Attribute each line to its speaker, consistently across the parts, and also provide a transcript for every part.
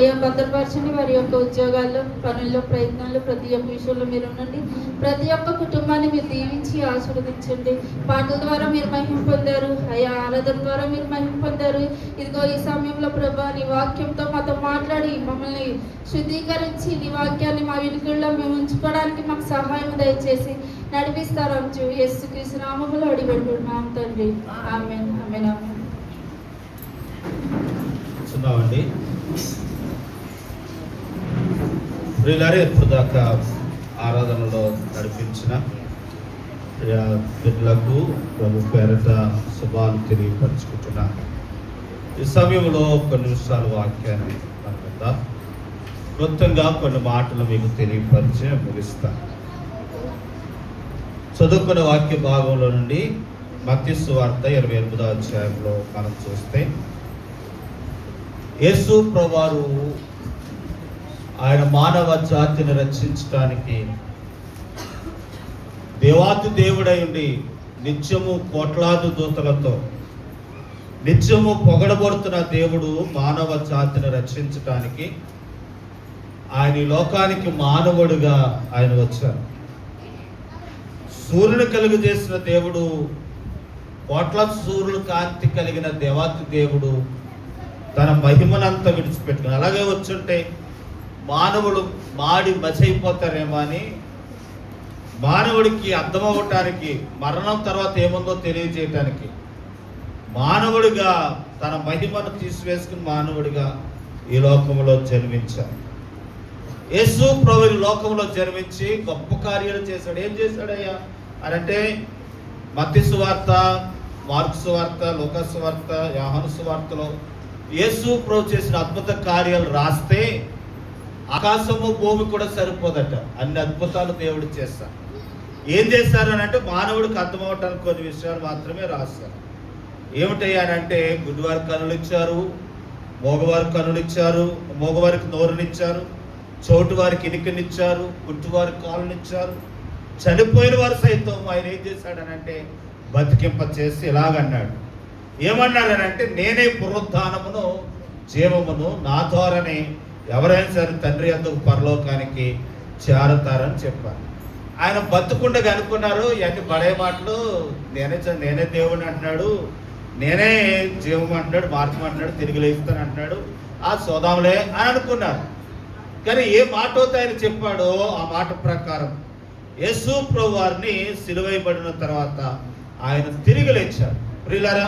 Speaker 1: అయ్యా భద్రపరచండి. వారి యొక్క ఉద్యోగాల్లో, పనుల్లో, ప్రయత్నాల్లో ప్రతి ఒక్క విషయంలో మీరు ఉండండి. ప్రతి ఒక్క కుటుంబాన్ని మీరు దీవించి ఆశీర్వదించండి. పాటల ద్వారా మీరు మహిమ పొందారు అయ్యా, ఆరాధన ద్వారా మీరు మహిమ పొందారు. ఇదిగో ఈ సమయంలో ప్రభా నీ వాక్యంతో మాతో మాట్లాడి మమ్మల్ని శుద్ధీకరించి నీ వాక్యాన్ని మా వెనుకల్లో మేము ఉంచుకోవడానికి మాకు సహాయం దయచేసి నడిపిస్తారని యేసుక్రీస్తు నామములో అడిగిపెట్టున్నాం తండ్రి. ఆమేన్, ఆమేన్, ఆమేన్.
Speaker 2: చూస్తున్నామండి ప్రియులారా, ఇప్పుడు దాకా ఆరాధనలో నడిపించిన బిడ్డలకు ప్రభు పేరట శుభాలు తెలియపరుచుకుంటున్నా. ఈ సమయంలో కొన్ని నిమిషాలు వాక్యాన్ని అనుకుందాం. క్లుప్తంగా కొన్ని మాటలు మీకు తెలియపరిచే ముగిస్తా. చదువుకున్న వాక్య భాగంలో నుండి మత్తయి సువార్త 28వ అధ్యాయంలో మనం చూస్తే యేసు ప్రభువారు ఆయన మానవ జాతిని రక్షించడానికి దేవాతి దేవుడై ఉండి నిత్యము కోట్లాది దూతలతో నిత్యము పొగడబడుతున్న దేవుడు మానవ జాతిని రక్షించటానికి ఆయన ఈ లోకానికి మానవుడిగా ఆయన వచ్చారు. సూర్యుని కలుగు చేసిన దేవుడు, కోట్ల సూర్యుల కాంతి కలిగిన దేవాతి దేవుడు తన మహిమనంతా విడిచిపెట్టుకుని అలాగే వచ్చుంటే మానవుడు మాడి మచైపోతారేమో అని మానవుడికి అర్థమవటానికి, మరణం తర్వాత ఏముందో తెలియజేయటానికి మానవుడిగా తన మహిమను తీసివేసుకుని మానవుడిగా ఈ లోకంలో జన్మించాడు. యేసు ప్రభు ఈ లోకంలో జన్మించి గొప్ప కార్యాలు చేశాడు. ఏం చేశాడయ్యా అని అంటే మత్తయి సువార్త, మార్కు సువార్త, లూకా సువార్త, యోహాను సువార్తలో యేసు ప్రభు చేసిన అద్భుత కార్యాలు రాస్తే ఆకాశము భూమి కూడా సరిపోదట. అన్ని అద్భుతాలు దేవుడు చేశారు. ఏం చేశారు అని అంటే మానవుడికి అర్థమవటానికి కొన్ని విషయాలు మాత్రమే రాశారు. ఏమిటయ్యానంటే గుడ్డివారికి కనులు ఇచ్చారు, మోగవారికి కనులు ఇచ్చారు, మోగవారికి నోరునిచ్చారు, చోటు వారికి ఇనికనిచ్చారు, గుడ్డివారికి కాళ్ళనిచ్చారు. చనిపోయిన వారు సైతం ఆయన ఏం చేశాడనంటే బతికింప చేసి ఇలాగన్నాడు. ఏమన్నాడనంటే నేనే పునరుద్ధానమును జీవమును, నా ద్వారానే ఎవరైనా సరే తండ్రి అందుకు పరలోకానికి చేరతారని చెప్పారు. ఆయన బతుకుండగా అనుకున్నారు ఇవన్నీ బడే మాటలు, నేనే దేవుడిని అంటున్నాడు, నేనే జీవం అంటున్నాడు, మార్గం అంటున్నాడు, తిరిగి లేస్తాను అంటున్నాడు, ఆ సోదాములే అని అనుకున్నారు. కానీ ఏ మాట అయితే ఆయన చెప్పాడో ఆ మాట ప్రకారం యేసు ప్రభు వారిని సిలువైబడిన తర్వాత ఆయన తిరిగి లేచారు. ప్రియులారా,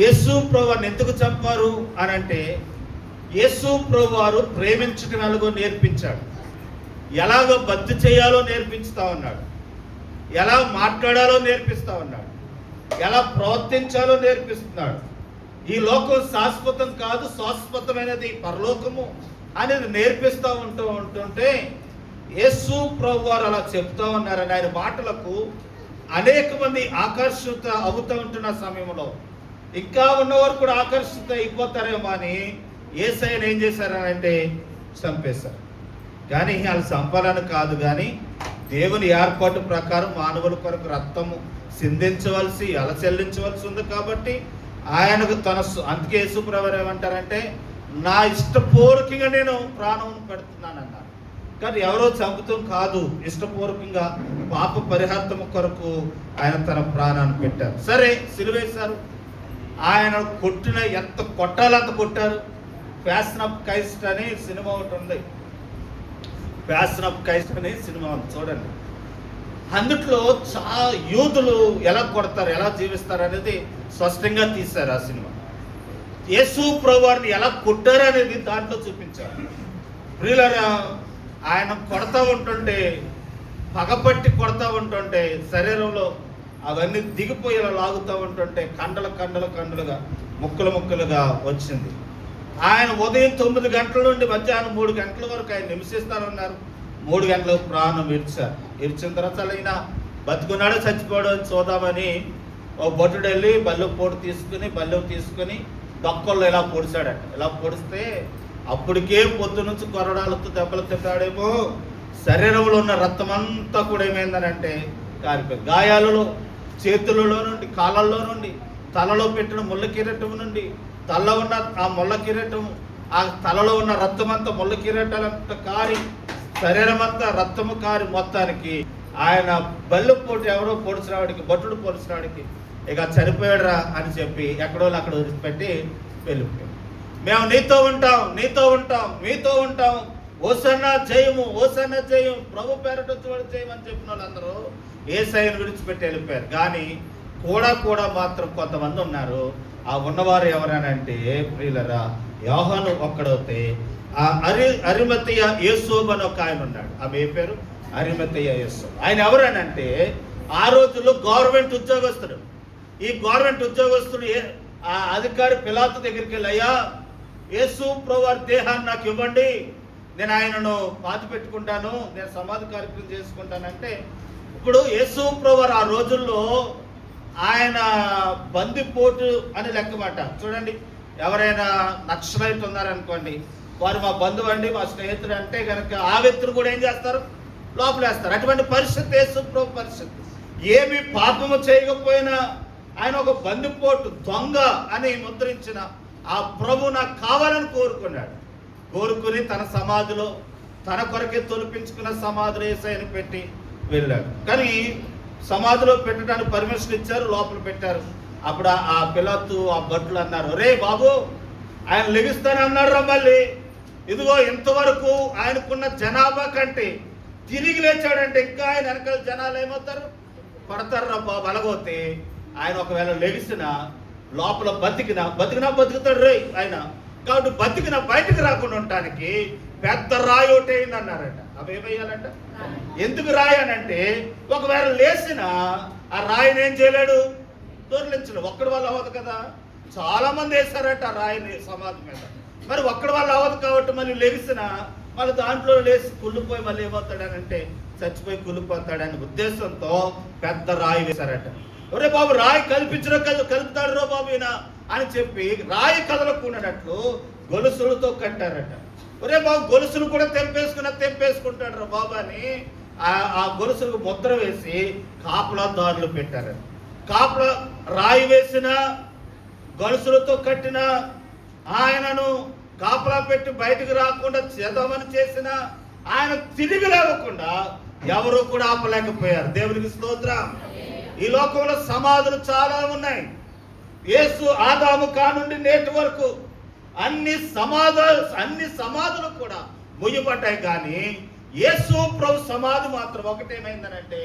Speaker 2: యేసు ప్రభు వారిని ఎందుకు చంపారు అని అంటే యేసు ప్రభు వారు ప్రేమించటం ఎలాగో నేర్పించాడు, ఎలాగో భక్తి చేయాలో నేర్పించుతా ఉన్నాడు, ఎలా మాట్లాడాలో నేర్పిస్తా ఉన్నాడు, ఎలా ప్రవర్తించాలో నేర్పిస్తున్నాడు. ఈ లోకం శాశ్వతం కాదు, శాశ్వతమైనది పరలోకము అనేది నేర్పిస్తూ ఉంటుంటే యేసు ప్రభు వారు అలా చెప్తా ఉన్నారని ఆయన మాటలకు అనేక మంది ఆకర్షిత అవుతూ ఉంటున్న సమయంలో ఇంకా ఉన్నవారు కూడా ఆకర్షిత అయిపోతారేమో అని యేసయ్యను ఏం చేశారనంటే చంపేశారు. కానీ వాళ్ళు చంపాలని కాదు, కానీ దేవుని ఏర్పాటు ప్రకారం మానవుల కొరకు రక్తము సిందించవలసి అల చెల్లించవలసి ఉంది కాబట్టి ఆయనకు అందుకే యేసు ప్రభువు ఏమంటారంటే నా ఇష్టపూర్వకంగా నేను ప్రాణం పెడుతున్నానన్నారు. కానీ ఎవరో చంపుతాం కాదు, ఇష్టపూర్వకంగా పాప పరిహార్థం కొరకు ఆయన తన ప్రాణాన్ని పెట్టారు. సరే సిలువేశారు. ఆయన కొట్టిన ఎంత కొట్టాలంత కొట్టారు. ఫ్యాషన్ ఆఫ్ క్రైస్ట్ అనే సినిమా ఒకటి ఉంది. ఫ్యాషన్ ఆఫ్ క్రైస్ట్ అనే సినిమా చూడండి. అందుట్లో చాలా యూదులు ఎలా కొడతారు, ఎలా జీవిస్తారు అనేది స్పష్టంగా తీశారు ఆ సినిమా. యేసు ప్రభువారిని ఎలా కొట్టారు అనేది దాంట్లో చూపించారు. ప్రియులారా, ఆయన కొడతా ఉంటుంటే, పగపట్టి కొడతా ఉంటుంటే శరీరంలో అవన్నీ దిగిపోయేలా లాగుతూ ఉంటుంటే కండలుగా ముక్కలుగా వచ్చింది. ఆయన ఉదయం 9 గంటల నుండి మధ్యాహ్నం 3 గంటల వరకు ఆయన హింసిస్తారన్నారు. 3 గంటలకు ప్రాణం ఇరిచిన తర్వాత అయినా బతుకున్నాడో చచ్చిపోవడం అని చూద్దామని ఒక బొట్టుడు వెళ్ళి బల్లెం తీసుకుని దొక్కల్లో ఇలా పొడిచాడట. ఇలా పొడిస్తే అప్పటికే పొద్దు నుంచి కొరడాలతో దెబ్బలు తిట్టాడేమో, శరీరంలో ఉన్న రక్తం అంతా కూడా ఏమైందనంటే కారిపోయి గాయాలలో, చేతులలో నుండి, కాళ్ళల్లో నుండి, తలలో పెట్టిన ముళ్ళ కిరీటం నుండి, తల్ల ఉన్న ఆ ముళ్ళ కిరీటం ఆ తలలో ఉన్న రక్తం అంతా ముళ్ళ కిరీటాలంతా కారి శరీరం అంతా రక్తము కారి మొత్తానికి ఆయన బల్లెపోటు ఎవరో పొడిచినవాడికి భటుడు పొడిచినవాడికి ఇక చనిపోయాడురా అని చెప్పి ఎక్కడో అక్కడ వదిలిపెట్టి వెళ్ళిపోయాడు. మేము నీతో ఉంటాం, నీతో ఉంటాం, మీతో ఉంటాం, ఓసన్నా జయము, ఓసన్నా జయం, ప్రభు పేరట వచ్చేవాడు జయం అని చెప్పిన వాళ్ళందరూ యేసయ్యను విడిచిపెట్టి వెళ్ళిపోయారు. కానీ కూడా మాత్రం కొంతమంది ఉన్నారు. ఆ ఉన్నవారు ఎవరనంటే ప్రియులరా, యోహాను ఒక్కడవుతే ఆ అరిమతయ యేసోబు అని ఒక ఆయన ఉన్నాడు. ఆమె ఏ పేరు? అరిమతయ యేసోబు. ఆయన ఎవరనంటే ఆ రోజుల్లో గవర్నమెంట్ ఉద్యోగస్తుడు. ఈ గవర్నమెంట్ ఉద్యోగస్తుడు ఆ అధికారి పిలాతు దగ్గరికి వెళ్ళి, అయ్యా యేసు ప్రభువారి దేహాన్ని నాకు ఇవ్వండి, నేను ఆయనను పాతి పెట్టుకుంటాను, నేను సమాధి కార్యక్రమం చేసుకుంటానంటే, ఇప్పుడు యేసు ప్రభువారు ఆ రోజుల్లో ఆయన బందిపోటు అని లెక్కమాట. చూడండి, ఎవరైనా నక్సలైట్ ఉన్నారనుకోండి, వారు మా బంధువు అండి, మా స్నేహితుడు అంటే కనుక ఆ వ్యక్తులు కూడా ఏం చేస్తారు? లోపలేస్తారు. అటువంటి పరిస్థితి యేసు ప్రభు పరిస్థితి. ఏమి పాపము చేయకపోయినా ఆయన ఒక బందిపోటు దొంగ అని ముద్రించిన ఆ ప్రభు నాకు కావాలని కోరుకుని తన సమాధిలో తన కొరకే తొలిపించుకున్న సమాధిలో యేసయ్యను పెట్టి వెళ్ళాడు. కానీ సమాధిలో పెట్టడానికి పర్మిషన్ ఇచ్చారు, లోపల పెట్టారు. అప్పుడు ఆ పిలాతు ఆ భటులు అన్నారు, రే బాబు ఆయన లెగిస్తానన్నాడు రా, మళ్ళీ ఇదిగో ఇంతవరకు ఆయనకున్న జనాభా కంటే తిరిగి లేచాడంటే ఇంకా ఆయన వెనకాల జనాలు ఏమవుతారు? పడతారు రా బాబు. అలాగోతే ఆయన ఒకవేళ లెగిసినా లోపల బతికినా బతుకుతాడు రే ఆయన. కాబట్టి బతికినా బయటకు రాకుండా ఉండటానికి పెద్ద రాయి ఒకటి అయింది అన్నారట. అవి ఏమయ్యాలంట? ఎందుకు రాయి అనంటే ఒకవేళ లేచిన ఆ రాయిని ఏం చేయలేడు? దొరిలించడు. ఒక్కడి వల్ల అవ్వదు కదా, చాలా మంది వేశారట ఆ రాయిని సమాధి మీద. మరి ఒక్కడి వల్ల అవ్వదు కాబట్టి మళ్ళీ లెగిసిన మళ్ళీ దాంట్లో లేచి కుళ్ళిపోయి మళ్ళీ ఏమవుతాడనంటే చచ్చిపోయి కుళ్ళిపోతాడనే ఉద్దేశంతో పెద్ద రాయి వేశారట. ఒరే బాబు రాయి కలుపుతాడు రో బాబు ఈయన అని చెప్పి రాయి కదలకుండానట్లు గొలుసులతో కట్టారట. ఒరే బాబు గొలుసులు కూడా తెంపేసుకుంటాడు రా బాబు అని ఆ గొలుసులకు ముద్ర వేసి కాపలాదారులు పెట్టారట. కాపలా రాయి వేసిన గొలుసులతో కట్టిన ఆయనను కాపలా పెట్టి బయటకు రాకుండా చేద్దామని చేసిన ఆయన తిరిగి లేవకుండా ఎవరు కూడా ఆపలేకపోయారు. దేవునికి స్తోత్రం. ఈ లోకంలో సమాధులు చాలా ఉన్నాయి. యేసు ఆదాము కానుండి నేటి వరకు అన్ని సమాధులు కూడా ముయ్యబడ్డాయి. కానీ యేసు ప్రభు సమాధి మాత్రం ఒకటేమైందనంటే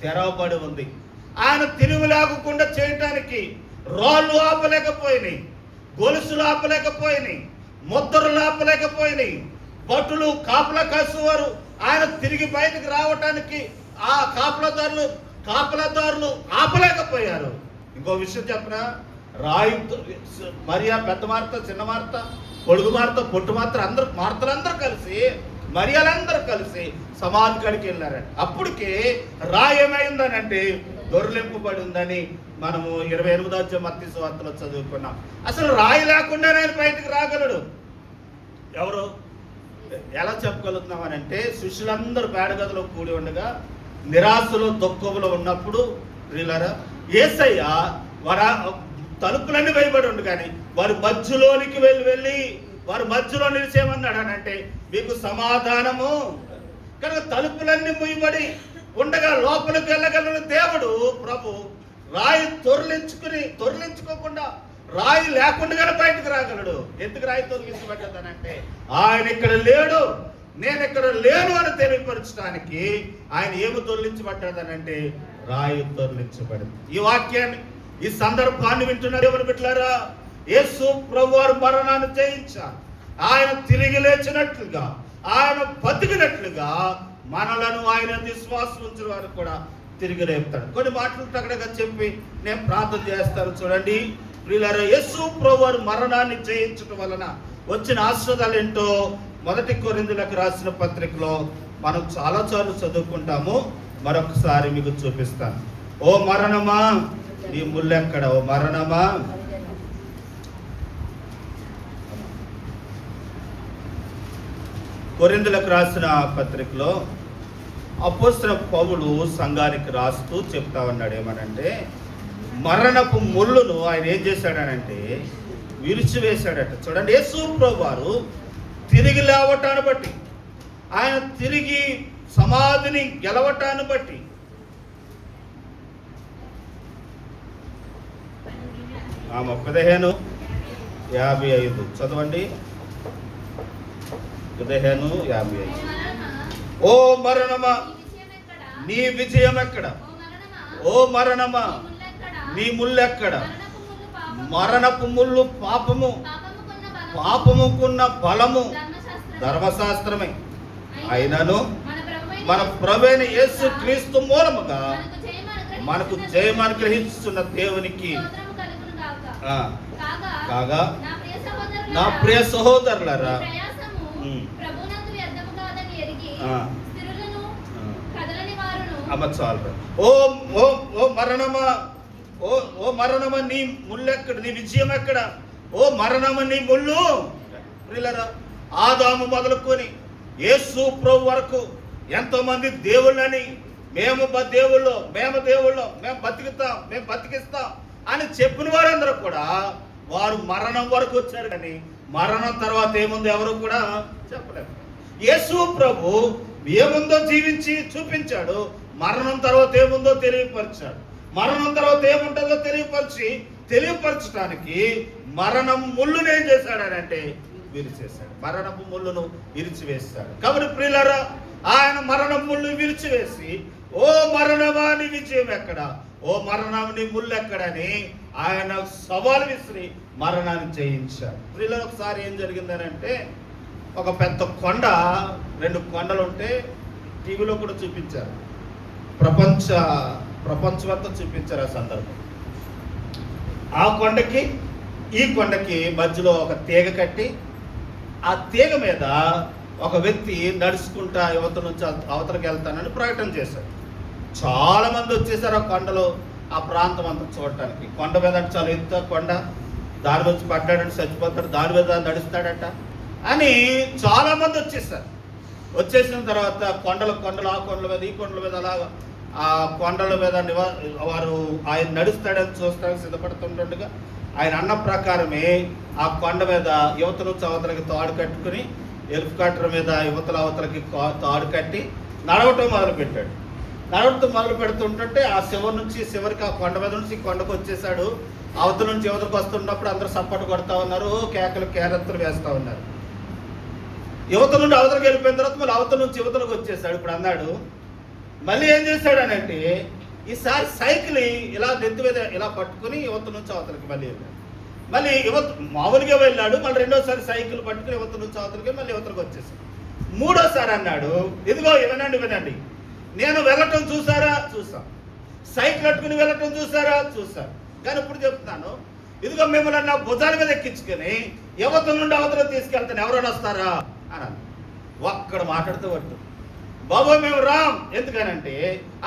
Speaker 2: తెరవబడి ఉంది. ఆయన తిరిగి లేకుండా చేయటానికి రాళ్ళు ఆపలేకపోయినాయి, గొలుసులు ఆపలేకపోయినాయి, ముద్రలు ఆపలేకపోయినాయి. భటులు కాపలా కాసేవారు ఆయన తిరిగి బయటకు రావటానికి ఆ కాపలాదారులు ఆపలేకపోయారు. ఇంకో విషయం చెప్పనా, రాయి మరియా పెద్ద మార్త, చిన్న మార్త, పొడుగు మార్త, పొట్టు మార్తలందరూ కలిసి మరియాలందరూ కలిసి సమాధి కాడికి వెళ్ళారండి. అప్పటికే రాయి ఏమైందనంటే దొర్లింపబడి ఉందని మనము 28వ అధ్యాయం మత్తయి సువార్తలో చదువుకున్నాం. అసలు రాయి లేకుండా ఆయన బయటకు రాగలడు. ఎవరు ఎలా చెప్పగలుగుతున్నాం అని అంటే, శిష్యులందరూ పేడగదిలో కూడి ఉండగా నిరాశలో దుఃఖంలో ఉన్నప్పుడు ప్రియులారా యేసయ్య వారు తలుపులన్నీ వేయబడి ఉండు, కానీ వారి మధ్యలోనికి వెళ్ళి వారి మధ్యలో నిలిచేమన్నాడు అని అంటే మీకు సమాధానము. కనుక తలుపులన్నీ మూయబడి ఉండగా లోపలికి వెళ్ళగలను దేవుడు ప్రభు రాయి తొరలించుకోకుండా రాయి లేకుండా బయటకు రాగలడు. ఎందుకు రాయి తొలగించబడ్డదనంటే ఆయన ఇక్కడ లేడు, నేను ఇక్కడ లేను అని తెలియపరచడానికి ఆయన ఏమి తొలగించబడ్డదనంటే రాయి తొలగించబడింది. ఈ వాక్యాన్ని, ఈ సందర్భాన్ని వింటున్న దేవుని బిడ్డలారా, యేసు ప్రభువారు మరణాన్ని జయించారు. ఆయన తిరిగి లేచినట్లుగా, ఆయన బతికినట్లుగా మనలను ఆయన విశ్వాసం ఉంచిన వారు కూడా తిరిగి రేపుతాడు. కొన్ని మాటలు తగ్గడగా చెప్పి నేను ప్రార్థన చేస్తాను. చూడండి ప్రియులారా, యేసు ప్రభువారు మరణాన్ని జయించడం వలన వచ్చిన ఆశీర్వాదాలు ఏంటో 1 కొరింథీయులకు రాసిన పత్రికలో మనం చాలాసార్లు చదువుకుంటాము. మరొకసారి మీకు చూపిస్తాను. ఓ మరణమా నీ ముల్లెక్కడ? ఓ మరణమా కొరింథీయులకు రాసిన పత్రికలో అపోస్తలుడైన పౌలు సంఘానికి రాస్తూ చెప్తా ఉన్నాడు. ఏమనంటే మరణపు ముళ్ళును ఆయన ఏం చేశాడనంటే విరిచివేశాడట. చూడండి, యేసు ప్రభు వారు తిరిగి లేవటాన్ని బట్టి, ఆయన తిరిగి సమాధిని గెలవటాన్ని బట్టి, ఆమె 15:55 చదవండి. 15:55. ఓ మరణమా నీ విజయం ఎక్కడ? ఓ మరణమా నీ ముల్లెక్కడ? మరణపు ముళ్ళు పాపముకున్న బలము ధర్మశాస్త్రమే. అయినను మన ప్రభువైన యేసు క్రీస్తు మూలముగా మనకు జయం అనుగ్రహిస్తున్న దేవునికి కాగా నా ప్రియ సహోదరులారా, చాలు. ఓ ఓ ఓ మరణమా, ఓ మరణమా నీ ముల్లెక్కడ? నీ విజయం ఎక్కడ? ఓ మరణమా నీ ముళ్ళు? ప్రియులారా, ఆదాము మొదలుకొని యేసు ప్రభు వరకు ఎంతో మంది దేవుళ్ళని, మేము బతికిస్తాం అని చెప్పిన వారందరూ కూడా వారు మరణం వరకు వచ్చారు, కానీ మరణం తర్వాత ఏముందో ఎవరు కూడా చెప్పలేరు. యేసు ప్రభు ఏముందో జీవించి చూపించాడు, మరణం తర్వాత ఏముందో తెలియపరిచాడు. మరణం తర్వాత ఏముంటుందో తెలియపరచడానికి మరణం ముళ్ళును ఏం చేశాడనంటే విరిచేశాడు. మరణపు ముళ్ళును విరిచివేస్తాడు. కాబట్టి ప్రియులారా, ఆయన మరణం ముళ్ళు విరిచివేసి, ఓ మరణమా నీ విజయం ఎక్కడ? ఓ మరణం నీ ముళ్ళు ఎక్కడని ఆయన సవాలు విసిరి మరణాన్ని జయించాడు. ప్రియులారా, ఒకసారి ఏం జరిగిందనంటే, ఒక పెద్ద కొండ, 2 కొండలు ఉంటే టీవీలో కూడా చూపించారు, ప్రపంచమంతా చూపించారు ఆ సందర్భం. ఆ కొండకి ఈ కొండకి మధ్యలో ఒక తీగ కట్టి, ఆ తీగ మీద ఒక వ్యక్తి నడుచుకుంటా యువత నుంచి అవతలకి వెళ్తానని ప్రకటన చేశాడు. చాలా మంది వచ్చేసారు ఆ కొండలో, ఆ ప్రాంతం అంతా చూడటానికి. కొండ మీద చాలా ఎత్తు కొండ, దాని నుంచి పడ్డాడంటే చచ్చిపోతాడు, దాని మీద నడుస్తాడట అని చాలా మంది వచ్చేసారు. వచ్చేసిన తర్వాత కొండలు ఆ కొండల మీద ఈ కొండల మీద అలాగా ఆ కొండల మీద వారు ఆయన నడుస్తాడని చూస్తానికి సిద్ధపడుతుండగా, ఆయన అన్న ప్రకారమే ఆ కొండ మీద యువత నుంచి అవతలకి తాడు కట్టుకుని, హెలికాప్టర్ మీద యువతల అవతలకి తాడు కట్టి నడవటం మొదలుపెట్టాడు. నడవటం మొదలు పెడుతుంటే ఆ చివరికి ఆ కొండ మీద నుంచి కొండకు వచ్చేసాడు. అవతల నుంచి యువతకు వస్తున్నప్పుడు అందరూ సప్పట్లు కొడతా ఉన్నారు, కేరత్తులు వేస్తూ ఉన్నారు. యువత నుండి అవతలకు వెళ్ళిపోయిన తర్వాత మళ్ళీ అవతల నుంచి యువతలకు వచ్చేసాడు. ఇప్పుడు అన్నాడు, మళ్ళీ ఏం చేశాడనంటే, ఈసారి సైకిల్ ఇలా నెత్తి మీద ఇలా పట్టుకుని యువత నుంచి అవతలకి మళ్ళీ వెళ్ళాడు. మళ్ళీ మామూలుగా వెళ్ళాడు, మళ్ళీ రెండోసారి సైకిల్ పట్టుకుని యువత నుంచి అవతలకి మళ్ళీ యువతలకు వచ్చేసాడు. 3వసారి అన్నాడు, ఇదిగో వినండి, నేను వెళ్ళటం చూసారా? చూసాం. సైకిల్ పట్టుకుని వెళ్ళటం చూసారా? చూసారు. కానీ ఇప్పుడు చెప్తున్నాను, ఇదిగో మిమ్మల్ని నా భుజాల మీద ఎక్కించుకొని యువత నుండి అవతలకు తీసుకెళ్తాను, ఎవరైనా వస్తారా అని. ఒక్కడ మాట్లాడుతూ పట్టు, బాబు మేము రాం. ఎందుకనంటే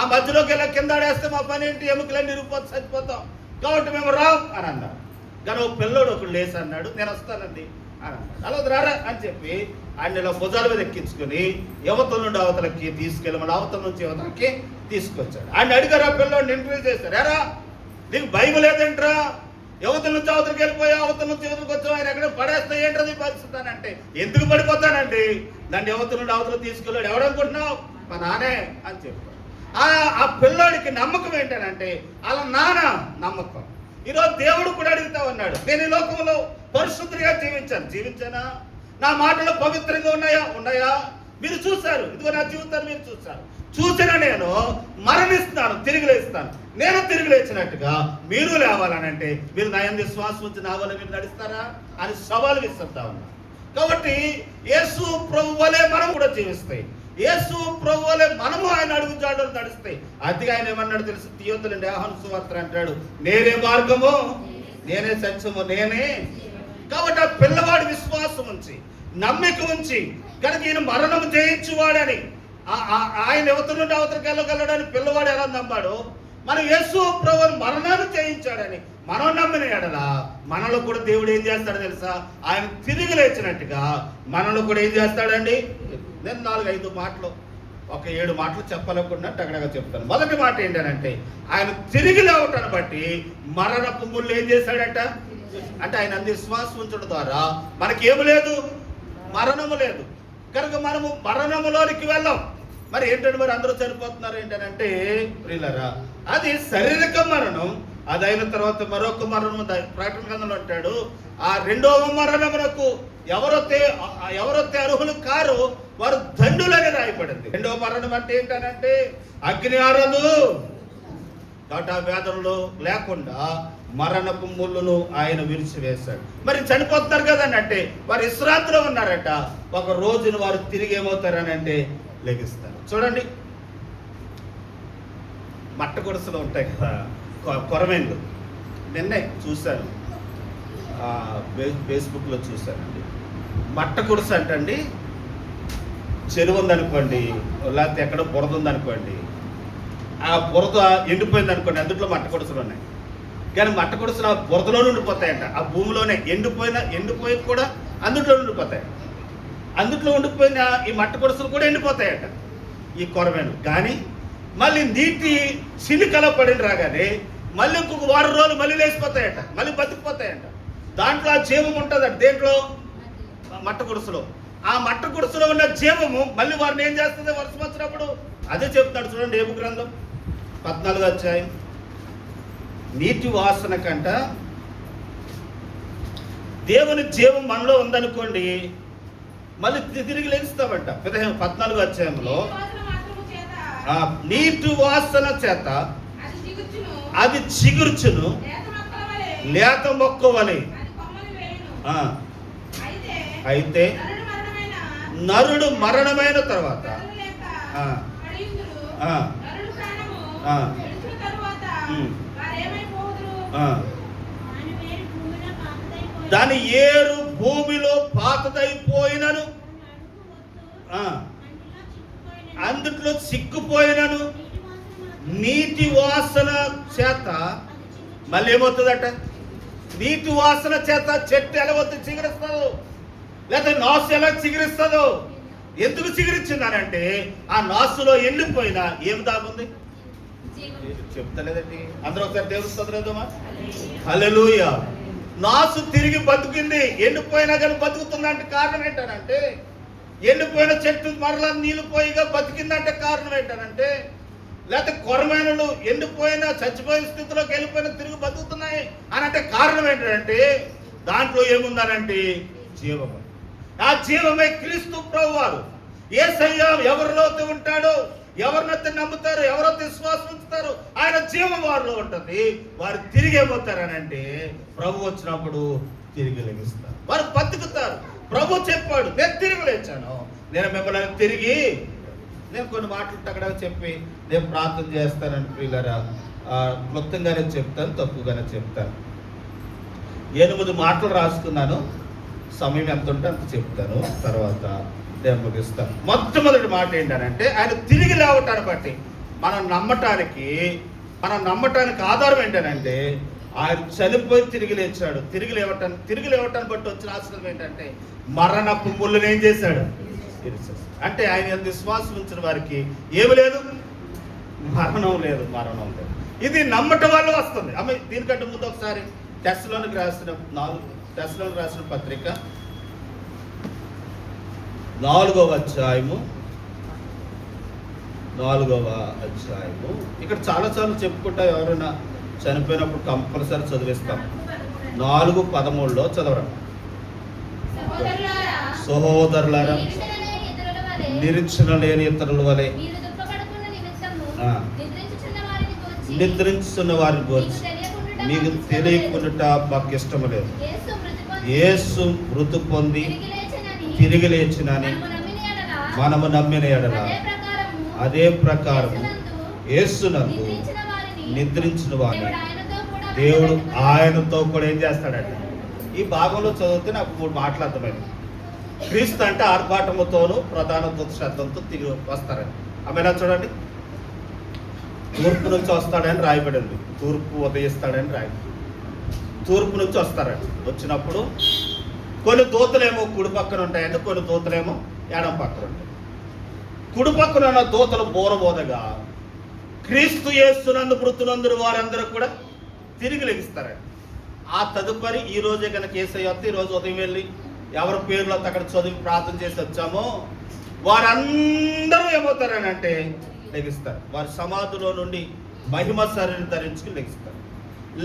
Speaker 2: ఆ మధ్యలోకి వెళ్ళి కింద ఆడేస్తే మా పని ఏంటి, ఎముకలన్నీ ఇరిగిపోతే చచ్చిపోతాం, కాబట్టి మేము రాం అని అన్నారు. కానీ ఒక పిల్లోడు ఒకడు లేసి అన్నాడు, నేను వస్తానండి అని అన్నాడు. అలా రారా అని చెప్పి ఆయన ఇలా భుజాల మీద ఎక్కించుకొని యువతల నుండి అవతలకి తీసుకెళ్ళి మళ్ళీ అవతల నుంచి యువతలకి తీసుకొచ్చాడు. ఆయన అడిగారు, ఆ పిల్లోడిని ఇంటర్వ్యూ చేశారు, ఎరా నీకు భయం లేదంటరా, యువతల నుంచి అవతలకి వెళ్ళిపోయా, అవతల నుంచి యువతలకు వచ్చావు, ఆయన ఎక్కడ పడేస్తా ఏంటది పరిస్థితి అంటే, ఎందుకు పడిపోతానండి, దాన్ని యువత నుండి అవతల తీసుకెళ్ళాడు, ఎవడనుకుంటున్నావు, మా నానే అని చెప్పాడు. ఆ పిల్లోడికి నమ్మకం ఏంటనంటే అలా నాన్న నమ్మకం. ఈరోజు దేవుడు కూడా అడుగుతా ఉన్నాడు, నేను ఈ లోకంలో పరిశుద్ధిగా జీవించానా? నా మాటలు పవిత్రంగా ఉన్నాయా? మీరు చూశారు, ఇదిగో నా జీవితాన్ని మీరు చూసిన నేను మరణిస్తాను, తిరిగి లేస్తాను. నేను తిరిగి లేచినట్టుగా మీరు లేవాలనంటే మీరు నయం విశ్వాసం ఉంచి నా వల్ల మీరు నడుస్తారా అని సవాలు విసురుతా ఉన్నా. కాబట్టి యేసు ప్రభు వలె మనం కూడా జీవిస్తాయి, యేసు ప్రభు వలె మనము ఆయన అడుగు జాడలు నడుస్తాయి. అందుకే ఆయన ఏమన్నాడు తెలుసు, తీయొద్దులండి, యోహాను సువార్త అంటాడు, నేనే మార్గము, నేనే సత్యము, నేనే. కాబట్టి ఆ పిల్లవాడి విశ్వాసం ఉంచి నమ్మిక ఉంచి కనుక ఈయన మరణం జయించువాడని, ఆయన యువత నుండి అవతలకి వెళ్ళగలడని పిల్లవాడు ఎలా నమ్మాడు, మనం యేసు ప్రభువుని మరణాన్ని జయించాడని మనం నమ్మిన ఎడల మనలో కూడా దేవుడు ఏం చేస్తాడో తెలుసా, ఆయన తిరిగి లేచినట్టుగా మనలో కూడా ఏం చేస్తాడండి. నేను 4-5 మాటలు, ఒక 7 మాటలు చెప్పాలనుకున్నట్టు అక్కడగా చెప్తాను. మొదటి మాట ఏంటంటే, ఆయన తిరిగి లేవటాన్ని బట్టి మరణపు ముళ్ళు ఏం చేశాడట, అంటే ఆయన అందు విశ్వాసం ఉంచడం ద్వారా మనకేమి లేదు, మరణము లేదు. కనుక మనము మరణములోనికి వెళ్ళాం. మరి ఏంటంటే మరి అందరూ చనిపోతున్నారు ఏంటంటే ప్రియులారా, అది శారీరక మరణం. అది అయిన తర్వాత మరొక మరణం ప్రకటన గ్రంథంలో అంటాడు, ఆ రెండవ మరణమునకు ఎవరైతే అర్హులు కారు వారు దండులని రాయబడింది. రెండవ మరణం అంటే ఏంటనంటే అగ్ని ఆరదు. కాబట్టి ఆ వేదనలు లేకుండా మరణపు ముళ్ళును ఆయన విరిచివేశాడు. మరి చనిపోతున్నారు కదండి, అంటే వారు విశ్రాంతిలో ఉన్నారట. ఒక రోజును వారు తిరిగి ఏమవుతారని అంటే లెగిస్తారు. చూడండి, మట్ట గుడిసెలు ఉంటాయి కదా, కొరమేన్లు. నిన్నే చూశాను, ఫేస్బుక్లో చూశానండి. మట్ట గుడిసె అంటండి, చెరువు ఉందనుకోండి, లేకపోతే ఎక్కడ బురద ఉందనుకోండి, ఆ బురద ఎండిపోయింది అనుకోండి, అందుట్లో మట్ట గుడిసెలు ఉన్నాయి. కానీ మట్ట గుడిసెలు ఆ బురదలో ఉండిపోతాయంట. ఆ భూమిలోనే ఎండిపోయి కూడా అందుట్లో ఉండిపోతాయి. అందుట్లో ఉండిపోయిన ఈ మట్ట గుడిసెలు కూడా ఎండిపోతాయట, ఈ కొరమేను. కానీ మళ్ళీ నీటి చిలుకలో పడిన రాగానే మళ్ళీ ఇంకొక వారం రోజులు మళ్ళీ లేచిపోతాయట, మళ్ళీ బతికిపోతాయంట. దాంట్లో ఆ జీవం ఉంటుందట. దేంట్లో? మట్ట గుడిసెలో. ఆ మట్ట గుడిసెలో ఉన్న జీవము మళ్ళీ వారిని ఏం చేస్తుంది వర్షం వచ్చినప్పుడు? అదే చెప్తాడు చూడండి, ఏబు గ్రంథం 14వ అధ్యాయం. నీటి వాసన కంట దేవుని జీవం మనలో ఉందనుకోండి, మళ్ళీ తిరిగి లేస్తామంట. 14వ అధ్యాయంలో నీటి వాసన చేత అది చిగుర్చును, లేత మొక్క వలె. అయితే నరుడు మరణమైన తర్వాత దాని ఏరు భూమిలో పాతదైపోయినను, అందుట్లో సిక్కుపోయినను నీటి వాసన చేత మళ్ళీ ఏమవుతుందట? నీటి వాసన చేత చెట్టు ఎలా వద్దు చిగురిస్తుందో, లేకపోతే నాసు ఎలా చిగురిస్తుందో. ఎందుకు చిగురించిందనంటే ఆ నాసులో ఎండిపోయినా ఏం దాగుంది చెప్తలేదండి. అందరూ ఒకసారి దేవుని స్తోత్రం. హల్లెలూయా. నాసు తిరిగి బతుకింది. ఎండిపోయినా కానీ బతుకుతుందంటే కారణం ఏంటనంటే, ఎండిపోయిన చెట్టు మరలా నీళ్ళు పోయిగా బతికిందంటే కారణం ఏంటనంటే, లేకపోతే కొరమేనులు ఎండిపోయిన చచ్చిపోయిన స్థితిలోకి వెళ్ళిపోయిన తిరిగి బతుకుతున్నాయి అని అంటే కారణం ఏంటంటే, దాంట్లో ఏముందనంటే జీవము. ఆ జీవమే క్రీస్తు ప్రభువారు. యేసయ్య ఎవరిలోకి ఉంటాడో, ఎవరినైతే నమ్ముతారో, ఎవరైతే విశ్వాసం ఉంచుతారో ఆయన జీవం వారిలో ఉంటుంది. వారు తిరిగి ఏమవుతారనంటే ప్రభు వచ్చినప్పుడు తిరిగి లెగిస్తారు, వారు బతుకుతారు. ప్రభు చెప్పాడు, నేను తిరిగి లేచాను, నేను మిమ్మల్ని తిరిగి నేను కొన్ని మాటలు తగ్గడా చెప్పి నేను ప్రార్థన చేస్తానని ప్రియులారా, క్లుప్తంగానే చెప్తాను, తప్పుగానే చెప్తాను. 8 మాటలు రాసుకున్నాను, సమయం ఎంత ఉంటే అంత చెప్తాను, తర్వాత నేను ముగిస్తాను. మొట్టమొదటి మాట ఏంటంటే ఆయన తిరిగి లేవటాన్ని బట్టి మనం నమ్మటానికి ఆధారం ఏంటంటే ఆయన చనిపోయి తిరిగి లేచాడు. తిరిగి లేవటాన్ని బట్టి వచ్చిన ఆశ్రయం ఏంటంటే మరణపు ముళ్ళుని ఏం చేశాడు? అంటే ఆయన విశ్వాసం ఉంచిన వారికి ఏమి లేదు, మరణం లేదు. ఇది నమ్మటం వల్ల వస్తుంది. అమ్మ దీనికంటే ముందు ఒకసారి టెస్లోనికి రాసిన పత్రిక 4వ అధ్యాయము ఇక్కడ చాలాసార్లు చెప్పుకుంటా, ఎవరైనా చనిపోయినప్పుడు కంపల్సరీ చదివిస్తాం. 4:13 చదవరా. సహోదరులారా, నిరీక్షణ లేని ఇతరుల వలె నిద్రించున్న వారిని గురించి మీకు తెలియకుండా మాకు ఇష్టం లేదు. యేసు మృతి పొంది తిరిగి లేచినని మనము నమ్మిన ఎడల అదే ప్రకారం యేసునందు నిద్రించిన వారిని దేవుడు ఆయనతో కూడా ఏం చేస్తాడంటే, ఈ భాగంలో చదివితే నాకు 3 మాటలు అర్థమైంది. క్రీస్తు అంటే ఆర్భాటముతోనూ ప్రధాన శబ్దంతో తిరిగి వస్తారని. ఆమె చూడండి, తూర్పు నుంచి వస్తాడని రాయబడింది. తూర్పు ఉదయిస్తాడని రాయబడింది. తూర్పు నుంచి వస్తారండి. వచ్చినప్పుడు కొన్ని దూతలేమో కుడి పక్కన ఉంటాయంటే, కొన్ని దూతలేమో ఎడం పక్కన ఉంటాయి. కుడి పక్కన ఉన్న దూతలు బోరబోదగా క్రీస్తు యేసునందు మృతులందరూ వారందరూ కూడా తిరిగి లెగిస్తారండి. ఆ తదుపరి ఈ రోజే కనుక యేసయ్య వస్తే ఈ రోజు ఉదయం వెళ్ళి ఎవరి పేర్లో అక్కడ చదివి ప్రార్థన చేసి వచ్చామో వారందరూ ఏమవుతారని అంటే లెగిస్తారు. వారి సమాధిలో నుండి మహిమ శరీరం ధరించుకుని లెగిస్తారు.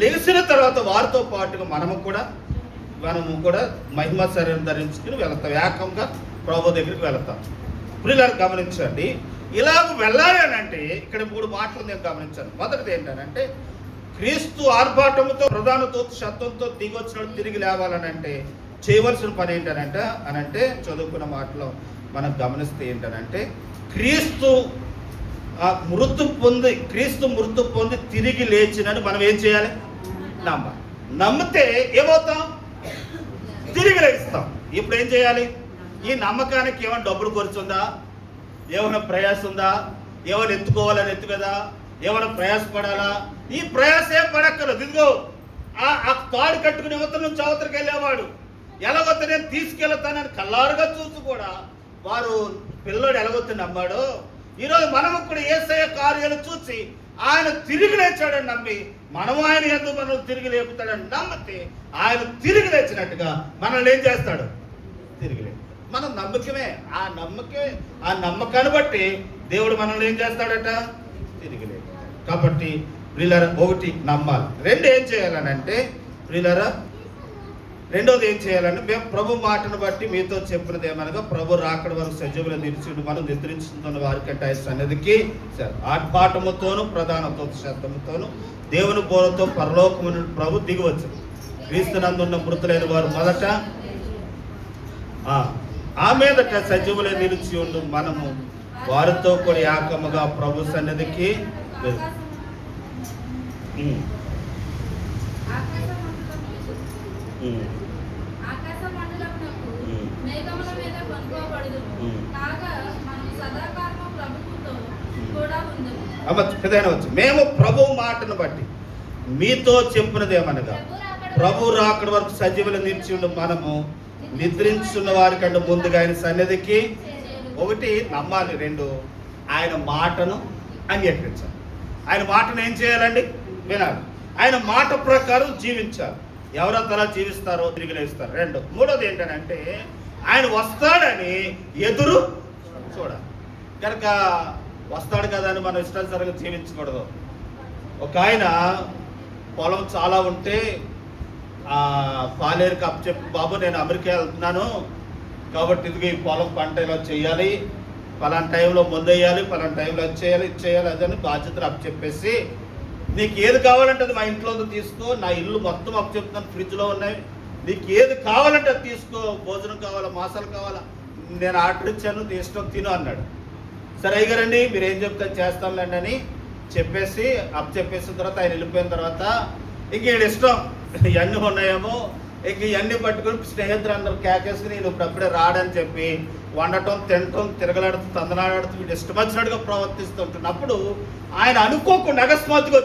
Speaker 2: లెగిసిన తర్వాత వారితో పాటుగా మనము కూడా మహిమ శరీరం ధరించుకుని వెళతాం, ఏకంగా ప్రభు దగ్గరికి వెళతాం. ప్రియులారా గమనించండి, ఇలాగ వెళ్ళాలి అని అంటే ఇక్కడ 3 మాటలు నేను గమనించాను. మొదటిది ఏంటంటే క్రీస్తు ఆర్భాటముతో ప్రధాన దూత శబ్దంతో దిగొచ్చినట్టు తిరిగి లేవాలని అంటే చేయవలసిన పని ఏంటనంటే చదువుకున్న మాటలో మనం గమనిస్తే ఏంటనంటే క్రీస్తు మృతు పొంది తిరిగి లేచినని మనం ఏం చేయాలి? నమ్మాలి. నమ్మితే ఏమవుతాం? తిరిగి లేస్తాం. ఇప్పుడు ఏం చేయాలి? ఈ నమ్మకానికి ఏమైనా డబ్బులు ఖర్చుందా? ఏమైనా ప్రయాస ఉందా? ఏమైనా ఎత్తుకోవాలని ఎత్తు కదా? ఏమైనా ప్రయాసపడాలా? ఈ ప్రయాస ఏం పడక్కర్లేదు. ఇదిగో ఆ తాడు కట్టుకుని యువత నుంచి అవతరికి వెళ్ళేవాడు ఎలాగొత్త నేను తీసుకెళ్తానని కల్లారుగా చూసి కూడా వారు పిల్లోడు ఎలాగొత్త నమ్మాడో, ఈరోజు మనము కూడా యేసయ్య కార్యాలు చూసి ఆయన తిరిగి లేచాడని నమ్మి మనము ఆయన ఎందుకు మనం తిరిగి లేపుతాడని నమ్మితే ఆయన తిరిగి లేచినట్టుగా మనల్ని ఏం చేస్తాడు? తిరిగి లేపుతాడు. మన నమ్మకమే ఆ నమ్మకాన్ని బట్టి దేవుడు మనల్ని ఏం చేస్తాడట? తిరిగి లేపుతాడు. కాబట్టి ప్రియులారా, 1 నమ్మాలి. 2 ఏం చేయాలనంటే ప్రియులారా, రెండోది ఏం చేయాలంటే మేము ప్రభు మాటను బట్టి మీతో చెప్పినది ఏమనగా ప్రభు రాకడ వరకు సజీవులు నిలిచి మనం నిద్రించుతున్న వారికంటే ఆయన సన్నిధికి ఆర్భాటముతోను ప్రధాన శబ్దముతోను దేవుని బోధతో పరలోకము నుండి ప్రభు దిగివచ్చు. క్రీస్తునందున్న మృతులైన వారు మొదట ఆ మీదట సజీవులే నిలిచి ఉండు మనము వారితో కూడా ఏకముగా ప్రభు సన్నిధికి వచ్చు. మేము ప్రభు మాటను బట్టి మీతో చెప్పినది ఏమనగా ప్రభు రాకడ వరకు సజీవులు నిలిచి ఉండు మనము నిద్రించున్న వారి కంటే ముందుగా ఆయన సన్నిధికి 1 నమ్మాలి. 2 ఆయన మాటను అంగీకరించాలి. ఆయన మాటను ఏం చేయాలండి? వినాలి. ఆయన మాట ప్రకారం జీవించాలి. ఎవరంతా అలా జీవిస్తారో తిరిగి లేస్తారు. 2 మూడోది ఏంటంటే ఆయన వస్తాడని ఎదురు చూడాలి. కనుక వస్తాడు కదా అని మనం ఇష్టానుసారంగా జీవించకూడదు. ఒక ఆయన పొలం చాలా ఉంటే పాలేరుకి అప్పచెప్పి, బాబు నేను అమెరికా వెళ్తున్నాను కాబట్టి ఇదిగో ఈ పొలం పంట ఇలా చేయాలి, పలానా టైంలో ముందు వేయాలి, పలానా టైంలో అది చేయాలి అదని బాధ్యతలు అప్పచెప్పేసి నీకు ఏది కావాలంటే అది మా ఇంట్లో తీసుకో, నా ఇల్లు మొత్తం అప్పచెప్తున్నాను, ఫ్రిడ్జ్లో ఉన్నాయి, నీకు ఏది కావాలంటే అది తీసుకో, భోజనం కావాలా, మాసాలు కావాలా, నేను ఆర్డర్ ఇచ్చాను, నీ ఇష్టం తిను అన్నాడు. సరే అయ్యగారండి మీరు ఏం చెప్తే చేస్తానులేండి అని చెప్పేసి అప్పచెప్పేసిన తర్వాత ఆయన వెళ్ళిపోయిన తర్వాత ఇంక వీడి ఇష్టం ఇవన్నీ ఉన్నాయేమో ఇంక ఇవన్నీ పట్టుకుని స్నేహితులు అందరూ కేకేసుకుని నేను ఇప్పుడప్పుడే రాడని చెప్పి వండటం, తినటం, తిరగలాడుతూ, తందనాడుతూ వీడు ఇష్టం వచ్చినట్టుగా ప్రవర్తిస్తుంటున్నప్పుడు ఆయన అనుకోకుండా అకస్మాత్తుగా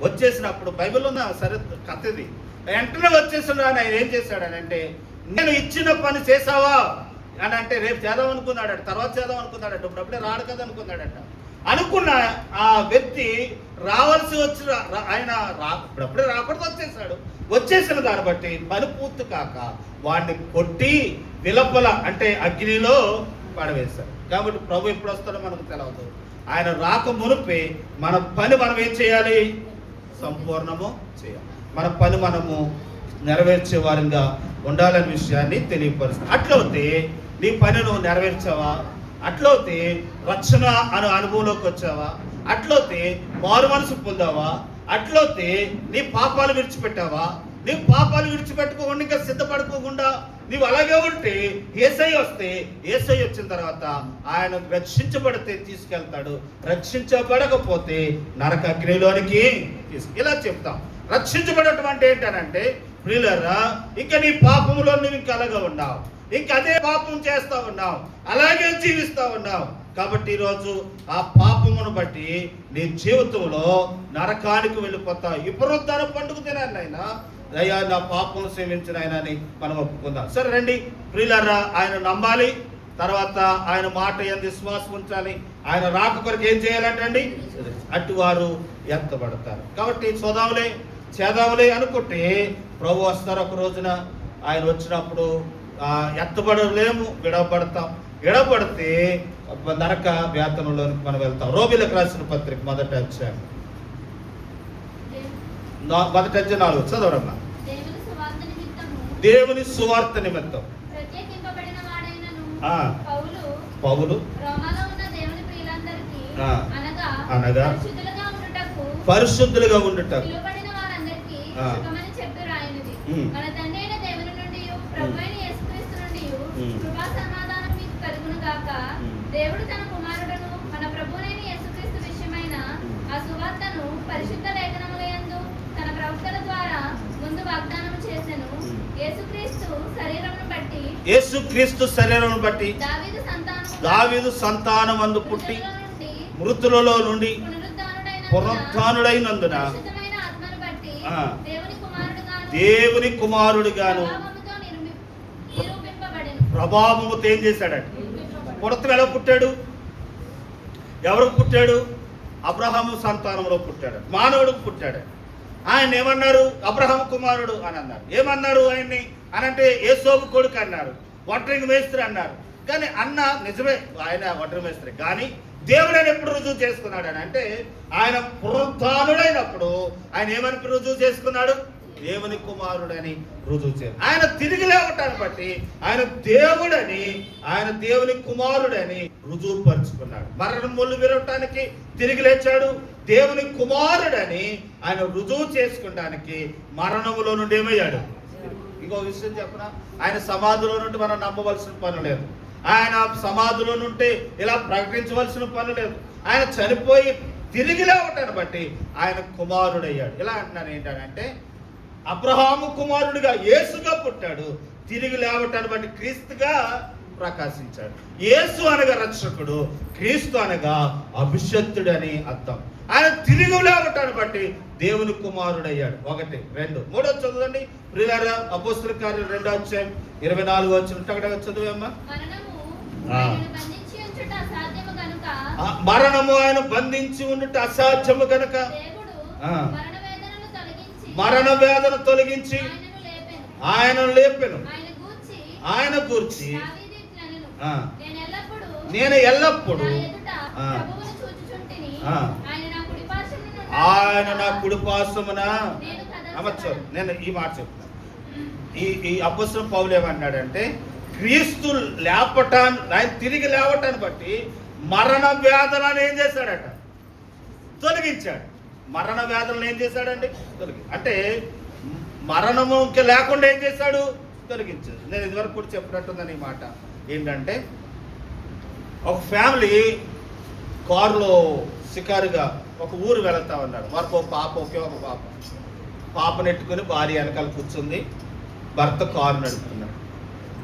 Speaker 2: వచ్చేసినప్పుడు బైబిల్లో ఉన్న సరే కథ ఇది, వెంటనే వచ్చేసిన ఆయన ఏం చేశాడనంటే నేను ఇచ్చిన పని చేసావా అని అంటే రేపు చేద్దాం అనుకున్నాడట, తర్వాత చేద్దాం అనుకున్నాడట, ఇప్పుడప్పుడే రాడు కదా అనుకున్నాడట. అనుకున్న ఆ వ్యక్తి రావాల్సి వచ్చిన ఆయన ఇప్పుడప్పుడే రాకూడదు వచ్చేసిన దాన్ని బట్టి పని పూర్తి కాక వాడిని కొట్టి విలపల అంటే అగ్నిలో పడవేశారు. కాబట్టి ప్రభు ఎప్పుడు వస్తాడో మనకు తెలియదు. ఆయన రాక మునిపే మన పని మనం ఏం చేయాలి? సంపూర్ణము చేయాలి. మన పని మనము నెరవేర్చే వారంగా ఉండాలనే విషయాన్ని తెలియపరుస్తుంది. అట్లయితే నీ పని నువ్వు నెరవేర్చావా? అట్లయితే రక్షణ అనే అనుభవంలోకి వచ్చావా? అట్లయితే మారు మనసు పొందావా? అట్లయితే నీ పాపాలు విడిచిపెట్టావా? నీ పాపాలు విడిచిపెట్టుకోకుండా ఇంకా సిద్ధపడుకోకుండా నీవు అలాగే ఉంటే యేసయ్య వస్తే, యేసయ్య వచ్చిన తర్వాత ఆయన రక్షించబడితే తీసుకెళ్తాడు, రక్షించబడకపోతే నరక అగ్నిలోనికి ఇలా చెప్తాం. రక్షించబడటం అంటే ఏంటనంటే ప్రియులారా ఇంకా నీ పాపములో నువ్వు ఇంకా అలాగే ఉన్నావు, ఇంక అదే పాపం చేస్తా ఉన్నావు, అలాగే జీవిస్తా ఉన్నావు. కాబట్టి ఈరోజు ఆ పాపమును బట్టి నీ జీవితంలో నరకానికి వెళ్ళిపోతావు. ఈ పునరుద్ధాన పండుగ తినాలి ఆయన అయ్యా నా పాపం సేవించిన ఆయన అని మనం ఒప్పుకుందాం. సరే రండి ప్రియులారా, ఆయన నమ్మాలి, తర్వాత ఆయన మాట ఎందు విశ్వాసం ఉంచాలి. ఆయన రాక కొరకు ఏం చేయాలంటండి? అటువారు ఎత్తబడతారు. కాబట్టి చూద్దాంలే చేద్దాంలే అనుకుంటే ప్రభు వస్తారు ఒక రోజున. ఆయన వచ్చినప్పుడు ఎత్తబడలేము, విడబడితే నరక వేతనంలోనికి మనం వెళ్తాం. రోమిలకు రాసిన పత్రిక 1వ అధ్యాయం 4 చదవడమ్మా. దేవుని సువార్త నిమిత్తం పౌలు అనగా పరిశుద్ధులుగా ఉండుటకు
Speaker 3: దేవుడు తన కుమారుడును మన ప్రభువైన యేసుక్రీస్తు విషయమైన ఆ సువార్తను పరిశుద్ధ లేఖనములందు తన ప్రవక్తల ద్వారా ముందు వాగ్దానం చేసెను.
Speaker 2: యేసుక్రీస్తు శరీరమును బట్టి దావీదు సంతానమందు పుట్టి మృతులలో నుండి పునరుత్థానుడైనందున దేవుని కుమారుడుగాను ప్రభావముతో ఏం చేశాడంటే పుడత ఎలా పుట్టాడు? ఎవరికి పుట్టాడు? అబ్రహాము సంతానంలో పుట్టాడు, మానవుడికి పుట్టాడు. ఆయన ఏమన్నారు? అబ్రహాము కుమారుడు అని అన్నారు. ఏమన్నారు ఆయన్ని అనంటే యేసోబు కొడుకు అన్నారు, ఒంటరికి మేస్త్రి అన్నారు. కానీ అన్న నిజమే, ఆయన ఒంటరి మేస్త్రి. కానీ దేవుడు ఆయన ఎప్పుడు రుజువు చేసుకున్నాడు అని అంటే ఆయన పునరుత్థానుడైనప్పుడు ఆయన ఏమని రుజువు చేసుకున్నాడు? దేవుని కుమారుడని రుజువు చేయాలి. ఆయన తిరిగి లేవటాన్ని బట్టి ఆయన దేవుడని, ఆయన దేవుని కుమారుడని రుజువు పరుచుకున్నాడు. మరణం ముళ్ళు విరవటానికి తిరిగి లేచాడు. దేవుని కుమారుడని ఆయన రుజువు చేసుకోవడానికి మరణములో నుండి ఏమయ్యాడు? ఇంకో విషయం చెప్పనా, ఆయన సమాధిలో నుండి మనం నమ్మవలసిన పని లేదు. ఆయన సమాధిలో నుండి ఇలా ప్రకటించవలసిన పని లేదు. ఆయన చనిపోయి తిరిగి లేవటాన్ని బట్టి ఆయన కుమారుడయ్యాడు. ఇలా అంటున్నాను ఏంటంటే అబ్రహాము కుమారుడిగా యేసుగా పుట్టాడు, తిరిగి లేవటాన్ని బట్టి క్రీస్తుగా ప్రకాశించాడు. యేసు అనగా రక్షకుడు, క్రీస్తు అనగా అభిషక్తుడు అని అర్థం. ఆయన తిరిగి లేవటాన్ని బట్టి దేవుని కుమారుడయ్యాడు. 1, 2, 3 చదవండి. ప్రియులారా, అపోస్తలుల కార్యాలు 2వ అధ్యాయం 24వ వచనం చదివమ్మా. మరణము ఆయన బంధించి ఉండుట అసాధ్యము కనుక మరణ వేదన తొలగించి ఆయన లేపెను. ఆయన గూర్చి నేను ఎల్లప్పుడు ఆయన నా కుడిపార్శ్వమున అమర్చారు. నేను ఈ మాట చెప్తాను. ఈ అపోస్తలుడు పౌలు ఏమన్నాడంటే క్రీస్తు ఆయన తిరిగి లేవటాన్ని బట్టి మరణ వేదనను ఏం చేశాడట? తొలగించాడు. మరణ వేదనలు ఏం చేశాడండి? అంటే మరణము లేకుండా ఏం చేశాడు? తొలగించాడు. నేను ఇదివరకు కూడా చెప్పినట్టుందని ఈ మాట ఏంటంటే, ఒక ఫ్యామిలీ కారులో షికారుగా ఒక ఊరు వెళతా ఉన్నారు. వారికి ఒక పాప, ఒకే ఒక పాపను ఎట్టుకుని భార్య వెనకాల కూర్చుంది, భర్త కారు నడుపుతున్నాడు.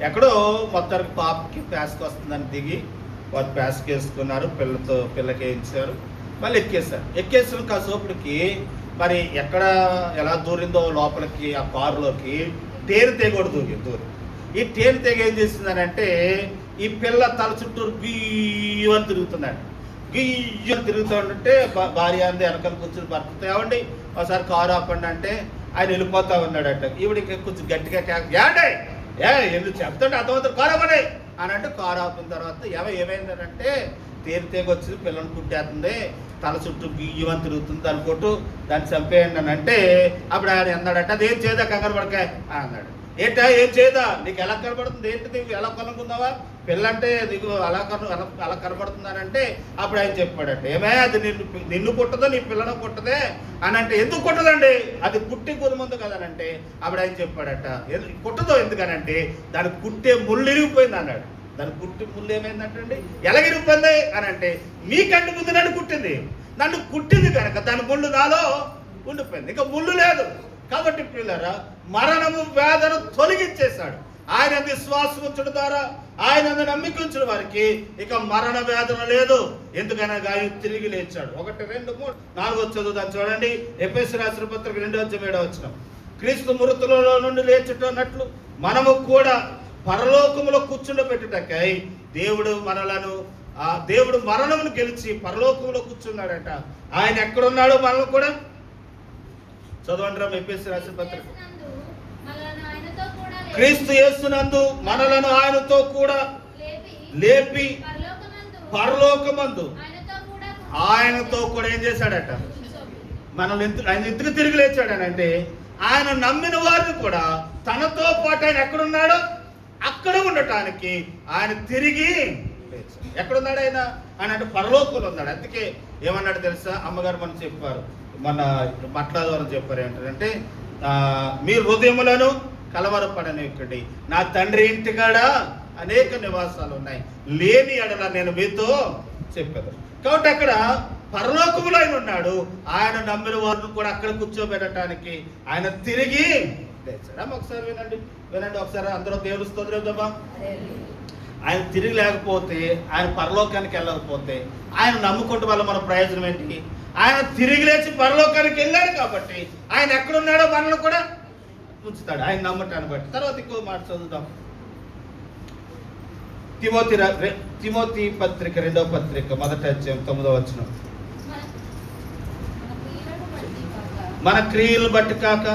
Speaker 2: ఎక్కడో మొత్తానికి పాపకి ప్యాస్కి వస్తుందని దిగి వారు ప్యాస్కి వేసుకున్నారు, పిల్లకి వేయించారు, మళ్ళీ ఎక్కేసిన కాసేపటికి మరి ఎక్కడ ఎలా దూరిందో లోపలికి ఆ కారులోకి టేరు తెగ కూడా దూరి ఈ టేరు తెగ ఏం చేసిందనంటే ఈ పిల్ల తల చుట్టూ గీయని తిరుగుతున్నాడు. గీయని తిరుగుతూ ఉంటే భార్య అంది వెనకాల కూర్చుని భర్తతో ఏమండి ఒకసారి కారు ఆపండి అంటే ఆయన వెళ్ళిపోతా ఉన్నాడట. ఈవిడికి కొంచెం గట్టిగా ఏమండి ఎందుకు చెప్తుంటే అర్థమవుతుంది కారు ఆపండి అని అంటే కారు ఆపిన తర్వాత ఏమైందనంటే తేరితేగ వచ్చి పిల్లలు కుట్టేస్తుంది, తల చుట్టూ బియ్యమని తిరుగుతుంది అనుకోటు, దాన్ని చంపేయండి అని అంటే అప్పుడు ఆయన అన్నాడట అదేం చేయదా కంగారు పడకాయ అన్నాడు. ఏంటా ఏం చేయదా? నీకు ఎలా కనబడుతుంది? ఏంటి నీకు ఎలా కనుక్కుందావా? పిల్లంటే నీకు అలా కనబడుతుందని అంటే అప్పుడు ఆయన చెప్పాడట ఏమే అది నిన్ను పుట్టదో నీ పిల్లను పుట్టదే అని అంటే ఎందుకు పుట్టదండి? అది పుట్టి ముందు కదనంటే అప్పుడు ఆయన చెప్పాడట పుట్టదో ఎందుకనంటే దానికి పుట్టే ముళ్ళు ఇరిగిపోయింది అన్నాడు. దాని పుట్టి ముళ్ళు ఏమైందంటండి ఎలాగిరిపోయింది అని అంటే మీ కంటి ముందు నన్ను కుట్టింది, నన్ను కుట్టింది కనుక దాని ముళ్ళు నాలో ఉండిపోయింది, ఇక ముళ్ళు లేదు. కాబట్టి పిల్లరా మరణము వేదన తొలగించేశాడు. ఆయన విశ్వాసం ఉంచడం ద్వారా ఆయన నమ్మిక ఉంచిన వారికి ఇక మరణ వేదన లేదు. ఎందుకనగా ఆయన తిరిగి లేచాడు. 1, 2, 3, 4 చదువుదాన్ని చూడండి. ఎఫెసీ రాసిన పత్రిక 2:7 క్రీస్తు మృతులలో నుండి లేచుటన్నట్లు మనము కూడా పరలోకములో కూర్చుండబెట్టుటకై దేవుడు మరణమును గెలిచి పరలోకములో కూర్చున్నాడట. ఆయన ఎక్కడున్నాడో మనం కూడా చదవండి రా ఎఫెసీ రాసిన పత్రిక.
Speaker 3: మనలను ఆయనతో కూడా
Speaker 2: క్రీస్తు యేసునందు మనలను ఆయనతో కూడా లేపి పరలోకమందు ఆయనతో కూడా ఏం చేశాడట? మనల్ని ఆయన ఎందుకు తిరిగి లేచాడనంటే ఆయన నమ్మిన వారిని కూడా తనతో పాటు ఆయన ఎక్కడున్నాడో అక్కడ ఉండటానికి ఆయన తిరిగి లేచాడు. ఎక్కడున్నాడు ఆయన? ఆయన అంటే పరలోకంలో ఉన్నాడు. అందుకే ఏమన్నాడు తెలుసా? అమ్మగారు మనం చెప్పారు, మన మాట్లాడవారు చెప్పారు ఏంటంటే, మీ హృదయములను కలవరపడనివ్వండి, నా తండ్రి ఇంటికాడ అనేక నివాసాలు ఉన్నాయి, లేని ఎడల నేను మీతో చెప్పాను. కాబట్టి అక్కడ పరలోకములో ఆయన ఉన్నాడు. ఆయన నమ్మిన వారిని కూడా అక్కడ కూర్చోబెట్టడానికి ఆయన తిరిగి లేచాడు. ఒకసారి వినండి ఒకసారి అందరూ దేవుడు స్తోత్రం చెప్దామా? ఆయన తిరిగి లేకపోతే, ఆయన పరలోకానికి వెళ్ళకపోతే ఆయన నమ్ముకుంటే వల్ల మన ప్రయోజనం ఏంటి? ఆయన తిరిగి లేచి పరలోకానికి వెళ్ళాడు కాబట్టి ఆయన ఎక్కడున్నాడో మనల్ని కూడా ఉంచుతాడు, ఆయన నమ్మటాన్ని బట్టి. తర్వాత ఇంకో మాట చదువుదాం. తిమోతి పత్రిక 2వ పత్రిక 1వ అధ్యాయం 9వ వచనం. మన క్రియలు బట్టి కాక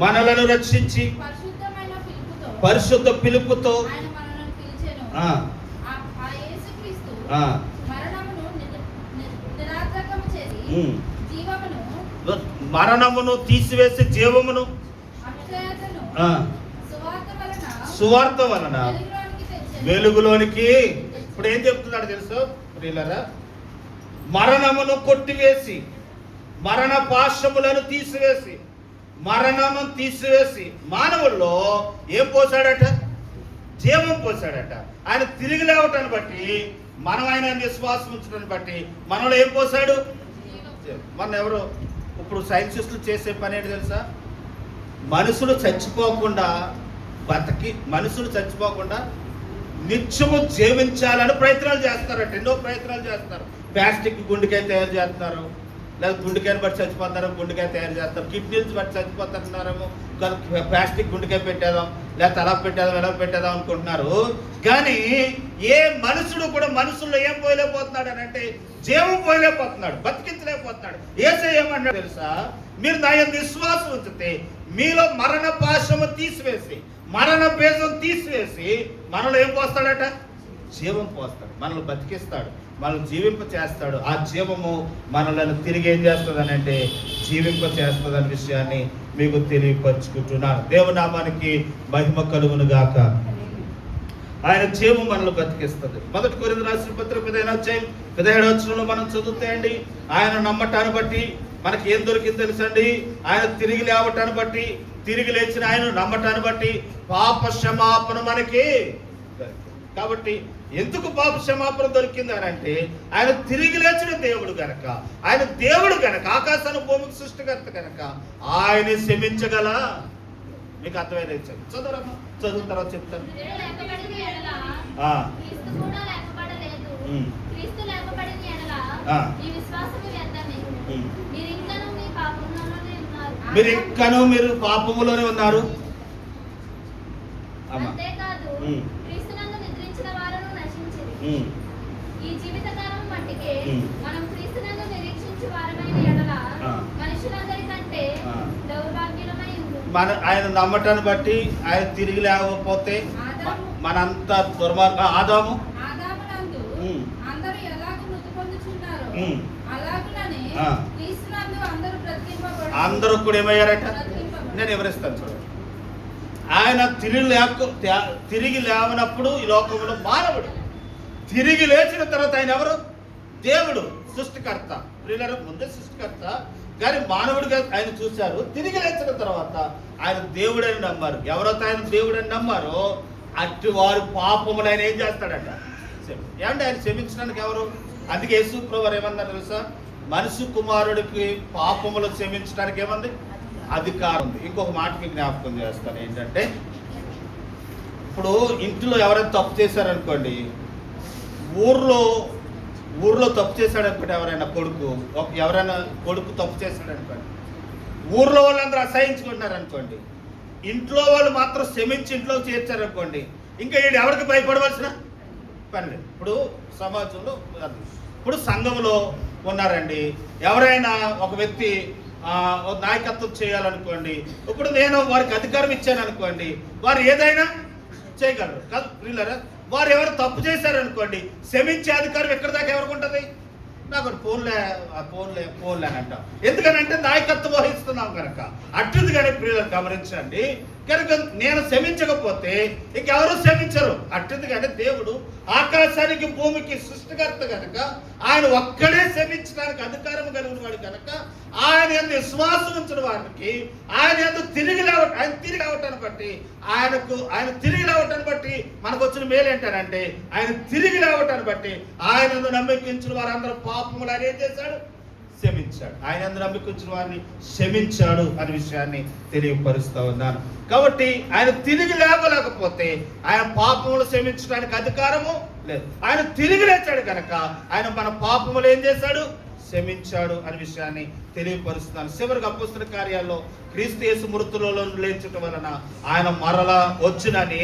Speaker 2: మనలను రక్షించి పరిశుద్ధ పిలుపుతో మరణమును తీసివేసి జీవమును సువార్త వలన వెలుగులోనికి. ఇప్పుడు ఏం చెప్తున్నాడు తెలుసు ప్రియులారా? మరణమును కొట్టివేసి, మరణ పాశములను తీసివేసి, మరణము తీసివేసి మానవుల్లో ఏం పోసాడట? జీవం పోసాడట. ఆయన తిరిగి లేవటాన్ని బట్టి, మనం ఆయన విశ్వాసం ఉంచడాన్ని బట్టి మనలో ఏం పోసాడు? మన ఎవరు ఇప్పుడు సైంటిస్టులు చేసే పని ఏంటి తెలుసా? మనుషులు చచ్చిపోకుండా మనుషులు చచ్చిపోకుండా నిత్యము జీవించాలని ప్రయత్నాలు చేస్తారట. ఎన్నో ప్రయత్నాలు చేస్తారు. ప్లాస్టిక్ గుండెకాయ తయారు చేస్తున్నారు, లేదా గుండెకాయని బట్టి చచ్చిపోతారు, గుండెకాయ తయారు చేస్తారు. కిడ్నీలు బట్టి చచ్చిపోతున్నారేమో, ప్లాస్టిక్ గుండెకాయ పెట్టేదాం, లేదా తల పెట్టేదాం, ఎలా పెట్టేదాం అనుకుంటున్నారు. కానీ ఏ మనుషుడు కూడా మనుషుల్లో ఏం పోయలేకపోతున్నాడు అని అంటే జీవం పోయలేకపోతున్నాడు, బతికించలేకపోతున్నాడు. యేసయ్య ఏమన్నాడు తెలుసా? మీరు నా యందు విశ్వాసం ఉంచితే మీలో మరణ పాశము తీసివేసి, మరణ బీజం తీసివేసి మనలో ఏం పోస్తాడట? జీవం పోస్తాడు, మనల్ని బతికిస్తాడు, మనల్ని జీవింప చేస్తాడు. ఆ జీవము మనలను తిరిగి ఏం చేస్తుంది అని అంటే జీవింప చేస్తుంది అనే విషయాన్ని మీకు తెలియపరుచుకుంటున్నాను. దేవునామానికి మహిమ కలుగును గాక. ఆయన జీవం మనల్ని బతికిస్తుంది. 1 కొరింథీయులకు రాసిన పత్రిక 15వ అధ్యాయం 17వ వచనంలో మనం చదువుతే అండి, ఆయన నమ్మటాన్ని బట్టి మనకి ఏం దొరికింది తెలుసండి? ఆయన తిరిగి లేవటాన్ని బట్టి, తిరిగి లేచిన ఆయన నమ్మటాన్ని బట్టి పాప క్షమాపణ మనకి. కాబట్టి ఎందుకు పాప క్షమాపణ దొరికింది అని అంటే ఆయన తిరిగి లేచిన దేవుడు గనక, ఆయన దేవుడు గనక, ఆకాశాన్ని భూమికి సృష్టికర్త గనక ఆయన క్షమించగల. మీకు అర్థమైంది? చదువురమ్మా, చదువున తర్వాత చెప్తాను. మీరు పాపములోనే ఉన్నారు.
Speaker 3: ఈ జీవితకాలం మట్టికే మనం క్రీస్తునందు నిరీక్షించు వారమైన ఎడల మనుషులందరికంటే దౌర్భాగ్యులమై ఉండు.
Speaker 2: ఆయన నమ్మటాన్ని బట్టి ఆయన తిరిగి లేకపోతే మనంతా దుర్మార్గ. ఆదాము
Speaker 3: అందరూ ఎలాగూ మృతి పొందుచున్నారో అలాగుననే క్రీస్తునందు
Speaker 2: అందరూ కూడా ఏమయ్యారట? నేను వివరిస్తాను చూడండి. ఆయన తిరిగి లేవనప్పుడు ఈ లోకంలో మానవుడు, తిరిగి లేచిన తర్వాత ఆయన ఎవరు? దేవుడు, సృష్టికర్త. ప్రియులారా, ముందే సృష్టికర్త కానీ మానవుడిగా ఆయన చూశారు. తిరిగి లేచిన తర్వాత ఆయన దేవుడని నమ్మారు. ఎవరైతే ఆయన దేవుడని నమ్మారో అట్టి వారు పాపములు ఆయన ఏం చేస్తాడంట? ఏమంటే ఆయన క్షమించడానికి ఎవరు? అందుకే యేసు ప్రభువు ఏమన్నారు తెలుసా? మనుషు కుమారుడికి పాపములు క్షమించడానికి ఏమంది? అధికారం ఉంది. ఇంకొక మాటకి జ్ఞాపకం చేస్తాను ఏంటంటే, ఇప్పుడు ఇంట్లో ఎవరైనా తప్పు చేశారనుకోండి, ఊర్లో ఊర్లో తప్పు చేశాడు అనుకోండి, ఎవరైనా కొడుకు తప్పు చేశాడు అనుకోండి, ఊర్లో వాళ్ళందరూ అసహించుకుంటున్నారు అనుకోండి, ఇంట్లో వాళ్ళు మాత్రం క్షమించి ఇంట్లో చేర్చారు అనుకోండి, ఇంకా వీడు ఎవరికి భయపడవలసిన పని లేదు. ఇప్పుడు సమాజంలో ఇప్పుడు సంఘంలో ఉన్నారండి, ఎవరైనా ఒక వ్యక్తి నాయకత్వం చేయాలనుకోండి, ఇప్పుడు నేను వారికి అధికారం ఇచ్చాను అనుకోండి, వారు ఏదైనా చేయగలరు కాదు ప్రియులారా. వారు ఎవరు తప్పు చేశారనుకోండి, క్షమించే అధికారం ఎక్కడి దాకా ఎవరికి ఉంటుంది? నాకు ఫోన్లే అని అంటాం. ఎందుకనంటే నాయకత్వం వహిస్తున్నాం కనుక. అట్టిది కానీ ప్రియులను గమనించండి, కనుక నేను క్షమించకపోతే ఇంకెవరు క్షమించరు. అట్టిది కానీ దేవుడు ఆకాశానికి భూమికి సృష్టికర్త కనుక ఆయన ఒక్కడే క్షమించడానికి అధికారం కలిగిన వాడు కనుక ఆయన యందు విశ్వాసం ఉంచిన వారికి ఆయన యందు తిరిగి రావటాన్ని బట్టి ఆయన తిరిగి రావటాన్ని బట్టి మనకు వచ్చిన మేలు ఏంటంటే, ఆయన తిరిగి రావటాన్ని బట్టి ఆయన నమ్మకించిన వారందరూ పాపములు ఆయన ఏం చేశాడు? క్షమించాడు. ఆయన అందరూ నమ్మకించిన వారిని క్షమించాడు అనే విషయాన్ని తెలియపరుస్తా ఉన్నాను. కాబట్టి ఆయన తిరిగి లేవలేకపోతే ఆయన పాపములు క్షమించడానికి అధికారము లేదు. ఆయన తిరిగి లేచాడు కనుక ఆయన మన పాపములు ఏం చేశాడు? క్షమించాడు అనే విషయాన్ని తెలియపరుస్తున్నాను. చివరికి అపొస్తలుల కార్యాల్లో క్రీస్తు యేసు మృతులలో లేచటం వలన ఆయన మరలా వచ్చినని